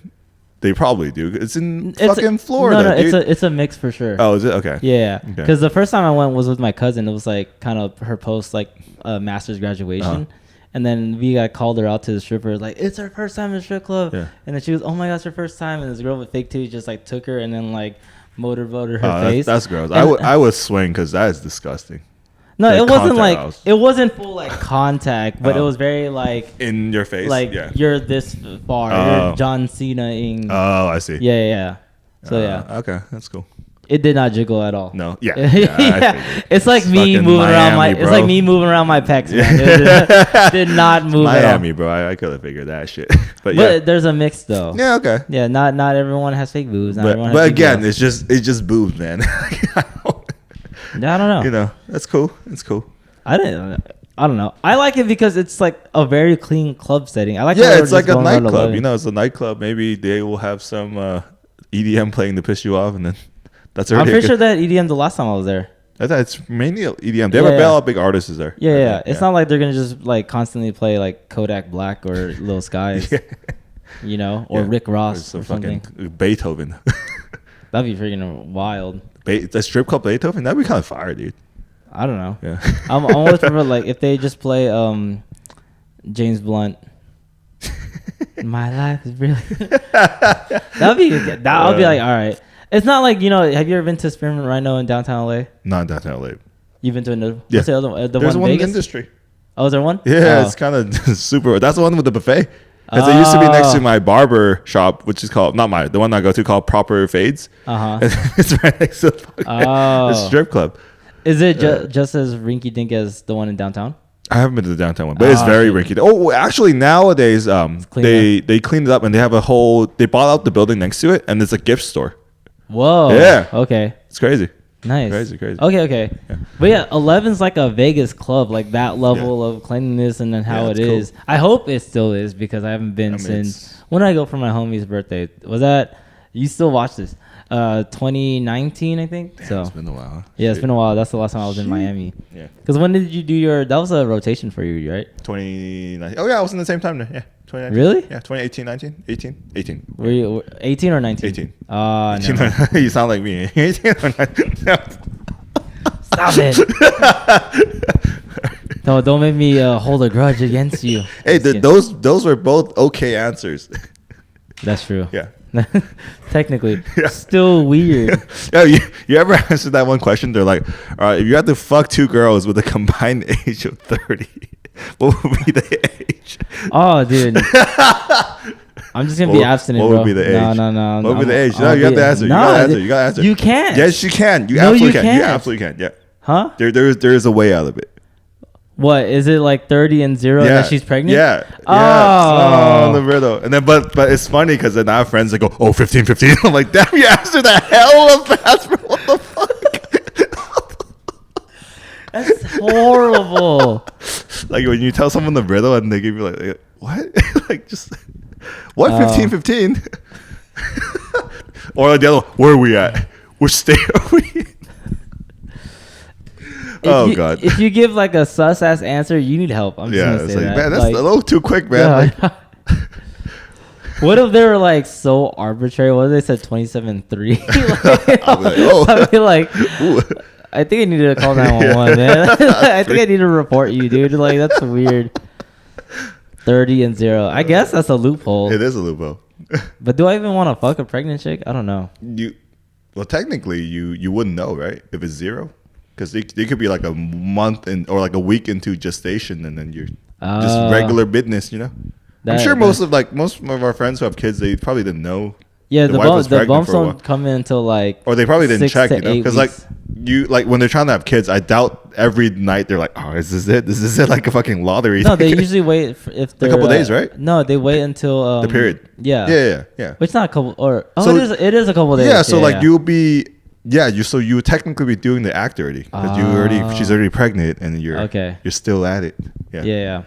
Speaker 2: they probably do. It's in fucking Florida.
Speaker 1: No, it's a mix for sure.
Speaker 2: Oh, is it? Okay.
Speaker 1: Yeah, because the first time I went was with my cousin. It was like kind of her post like master's graduation. And then we got called her out to the stripper, like, it's her first time in the strip club. Yeah. And then she was, oh my gosh, her first time. And this girl with fake titties just like took her and then like motorboated her face.
Speaker 2: That's gross. I would swing because that is disgusting.
Speaker 1: No, it wasn't like, it wasn't full like contact, but it was very like.
Speaker 2: In your face?
Speaker 1: Like, you're this far. You're John Cena-ing.
Speaker 2: Oh, I see.
Speaker 1: Yeah. So
Speaker 2: okay, that's cool.
Speaker 1: It did not jiggle at all.
Speaker 2: No. Yeah.
Speaker 1: It's like me moving around my. It's like me moving around my pecs. Man. It did not move.
Speaker 2: Miami,
Speaker 1: at all.
Speaker 2: bro. I could have figured that shit.
Speaker 1: But there's a mix though.
Speaker 2: Yeah. Okay.
Speaker 1: Yeah. Not everyone has fake boobs.
Speaker 2: But again, it's just boobs, man.
Speaker 1: I don't know.
Speaker 2: You know, that's cool. It's cool.
Speaker 1: I don't know. I like it because it's like a very clean club setting. I like.
Speaker 2: Yeah, it's like a nightclub. You know, it's a nightclub. Maybe they will have some EDM playing to piss you off, and then. I'm
Speaker 1: pretty sure that EDM the last time I was there.
Speaker 2: I thought it's mainly EDM. They have a lot of big artists there.
Speaker 1: Yeah. It's not like they're gonna just like constantly play like Kodak Black or Lil Skies, you know, or Rick Ross or something.
Speaker 2: Beethoven.
Speaker 1: That'd be freaking wild.
Speaker 2: The strip club Beethoven. That'd be kind of fire, dude.
Speaker 1: I don't know.
Speaker 2: Yeah.
Speaker 1: I'm always prefer like if they just play James Blunt. My life is really. I'll be like, all right. It's not like, you know, have you ever been to Spearmint Rhino in downtown LA?
Speaker 2: Not in downtown LA.
Speaker 1: You've been to another? What's the other one?
Speaker 2: There's one in Industry.
Speaker 1: Oh, is there one?
Speaker 2: Yeah, It's kind of super. That's the one with the buffet. Because it used to be next to my barber shop, which is called, the one I go to called Proper Fades. It's right next to the strip club.
Speaker 1: Is it just as rinky dink as the one in downtown?
Speaker 2: I haven't been to the downtown one, but it's very rinky. Oh, actually, nowadays, they cleaned it up and they have they bought out the building next to it and it's a gift store.
Speaker 1: Whoa.
Speaker 2: Yeah.
Speaker 1: Okay.
Speaker 2: It's crazy.
Speaker 1: Nice.
Speaker 2: Crazy.
Speaker 1: Okay. Yeah. But yeah, 11's like a Vegas club, like that level of cleanliness and then how it is. Cool. I hope it still is because I haven't been since when did I go for my homie's birthday? Was that you still watch this? 2019, I think.
Speaker 2: Damn,
Speaker 1: so
Speaker 2: it's been a while. Huh?
Speaker 1: Yeah, it's been a while. That's the last time I was in Miami.
Speaker 2: Yeah.
Speaker 1: Because when did you do that was a rotation for you, right?
Speaker 2: 2019. Oh yeah, I was in the same time there. Yeah. 2019.
Speaker 1: Really?
Speaker 2: Yeah, 2018, 19, 18.
Speaker 1: Were you 18 or 19?
Speaker 2: 18.
Speaker 1: Oh,
Speaker 2: no. You sound like me. 18 or 19. No.
Speaker 1: Stop it. No, don't make me hold a grudge against you.
Speaker 2: Hey, those were both okay answers.
Speaker 1: That's true.
Speaker 2: Yeah.
Speaker 1: Technically. Still weird.
Speaker 2: Yeah, you ever answered that one question? They're like, all right, if you had to fuck two girls with a combined age of 30, what would be the age?
Speaker 1: Oh, dude. I'm just gonna be abstinent,
Speaker 2: What
Speaker 1: bro.
Speaker 2: would be the age?
Speaker 1: No.
Speaker 2: What would be the age? No, you have to answer. You gotta answer.
Speaker 1: You can't.
Speaker 2: Yes, you can. You
Speaker 1: No,
Speaker 2: absolutely
Speaker 1: you
Speaker 2: can. You
Speaker 1: can't.
Speaker 2: absolutely can. Yeah.
Speaker 1: Huh?
Speaker 2: There is a way out of it.
Speaker 1: What is it like 30 and 0 that she's pregnant?
Speaker 2: Yeah.
Speaker 1: Oh,
Speaker 2: the riddle. And then but it's funny because then I have friends that go, oh, 15. I'm like, damn, you answered that hell of fast, bro. What the fuck?
Speaker 1: that's horrible.
Speaker 2: Like when you tell someone the riddle and they give you like what? Like just what 15. Or like the other one, where are we at? Which state are we in? God.
Speaker 1: If you give like a sus ass answer, you need help. I'm just gonna say that.
Speaker 2: Man, that's a little too quick, man.
Speaker 1: Yeah. What if they were like so arbitrary? What if they said 27-3? I'd be like, I think I need to call 911, man. I think I need to report you, dude. Like that's weird. 30 and 0. I guess that's a loophole.
Speaker 2: It is a loophole.
Speaker 1: But do I even want to fuck a pregnant chick? I don't know.
Speaker 2: Well, technically, you wouldn't know, right? If it's 0. Because they could be like a month or like a week into gestation, and then you're just regular business, you know. I'm sure most of our friends who have kids, they probably didn't know.
Speaker 1: Yeah, the bumps don't come in until like,
Speaker 2: or they probably didn't check, you know, because like when they're trying to have kids, I doubt every night they're like, oh, is this it? This is it, like a fucking lottery.
Speaker 1: No, they usually wait if they're
Speaker 2: a couple days, right?
Speaker 1: No, they wait until
Speaker 2: the period.
Speaker 1: Yeah. Which not a couple it is a couple days.
Speaker 2: Yeah, so you'll be. Yeah, so you would technically be doing the act already because she's already pregnant and you're still at it. Yeah.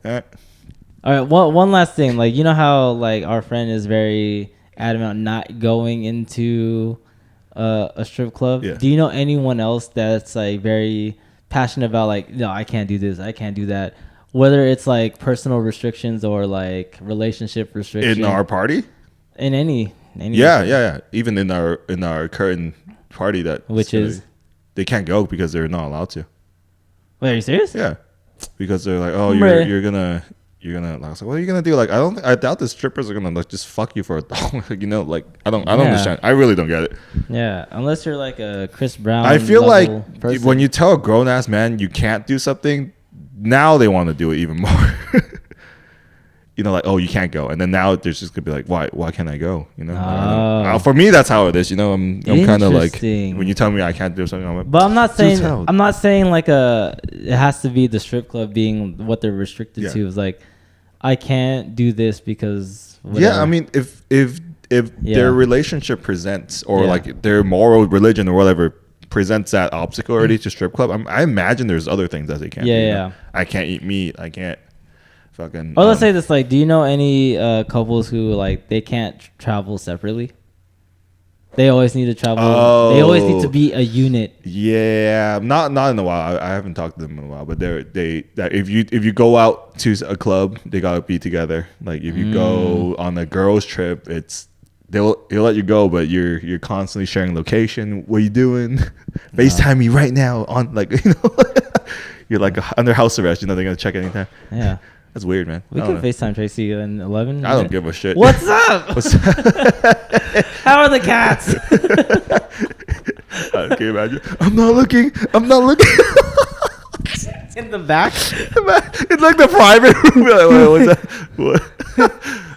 Speaker 1: All right. One last thing, like you know how like our friend is very adamant not going into a strip club.
Speaker 2: Yeah.
Speaker 1: Do you know anyone else that's like very passionate about like no, I can't do this, I can't do that, whether it's like personal restrictions or like relationship restrictions
Speaker 2: in our party,
Speaker 1: in any
Speaker 2: yeah, even in our current party
Speaker 1: which is
Speaker 2: they can't go because they're not allowed to.
Speaker 1: Wait, are you serious?
Speaker 2: Yeah, because they're like, oh, you're gonna. I was like, what are you gonna do? Like, I doubt the strippers are gonna like just fuck you for a dollar. Like, you know, like I don't understand. I really don't get it.
Speaker 1: Yeah, unless you're like a Chris Brown.
Speaker 2: I feel like person. When you tell a grown ass man you can't do something, now they want to do it even more. You know, like, oh, you can't go, and then now there's just gonna be like, why can't I go? You know, for me that's how it is. You know, I'm kind of like when you tell me I can't do something, I'm like,
Speaker 1: but I'm not saying like it has to be the strip club being what they're restricted to. Is like I can't do this because whatever.
Speaker 2: Yeah, I mean if their relationship presents or like their moral religion or whatever presents that obstacle already to strip club, I imagine there's other things that they can't do. You know? I can't eat meat. I can't. Fucking,
Speaker 1: let's say this, like, do you know any couples who like they can't travel separately? They always need to travel. They always need to be a unit.
Speaker 2: Yeah, not in a while. I haven't talked to them in a while, but if you go out to a club, they gotta be together. Like if you go on a girls trip, they'll let you go, but you're constantly sharing location. What are you doing? FaceTime me right now on like you know. You're like under house arrest. You know they're gonna check anytime.
Speaker 1: Yeah.
Speaker 2: That's weird, man.
Speaker 1: We can FaceTime Tracy in 11.
Speaker 2: I don't give a shit.
Speaker 1: What's up? How are the cats?
Speaker 2: Can you imagine? I'm not looking.
Speaker 1: In the back?
Speaker 2: It's like the private room. Like, what's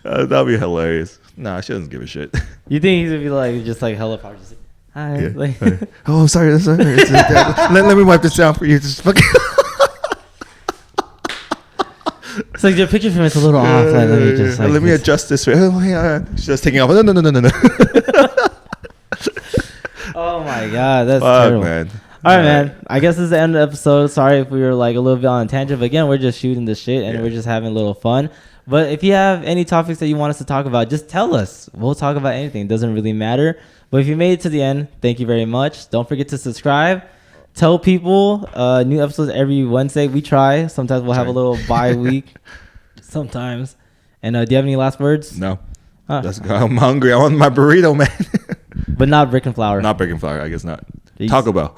Speaker 2: that? That'd be hilarious. Nah, she doesn't give a shit.
Speaker 1: You think he's gonna be like just like hella proud? Just like, hi.
Speaker 2: Yeah.
Speaker 1: Like,
Speaker 2: oh, I'm sorry. Let me wipe this down for you. Just fucking.
Speaker 1: It's like your picture frame is a little off. Like, let me
Speaker 2: adjust this. She's just taking off. No.
Speaker 1: Oh my god, that's terrible. Man. All right, man. I guess this is the end of the episode. Sorry if we were like a little bit on a tangent, but again, we're just shooting the shit and we're just having a little fun. But if you have any topics that you want us to talk about, just tell us. We'll talk about anything. It doesn't really matter. But if you made it to the end, thank you very much. Don't forget to subscribe. Tell people new episodes every Wednesday. We try. Sometimes we'll have a little bye week. Sometimes. And do you have any last words?
Speaker 2: No. Let's go. I'm hungry. I want my burrito, man.
Speaker 1: But not brick and flour.
Speaker 2: Not brick and flour. I guess not. Peace. Taco Bell.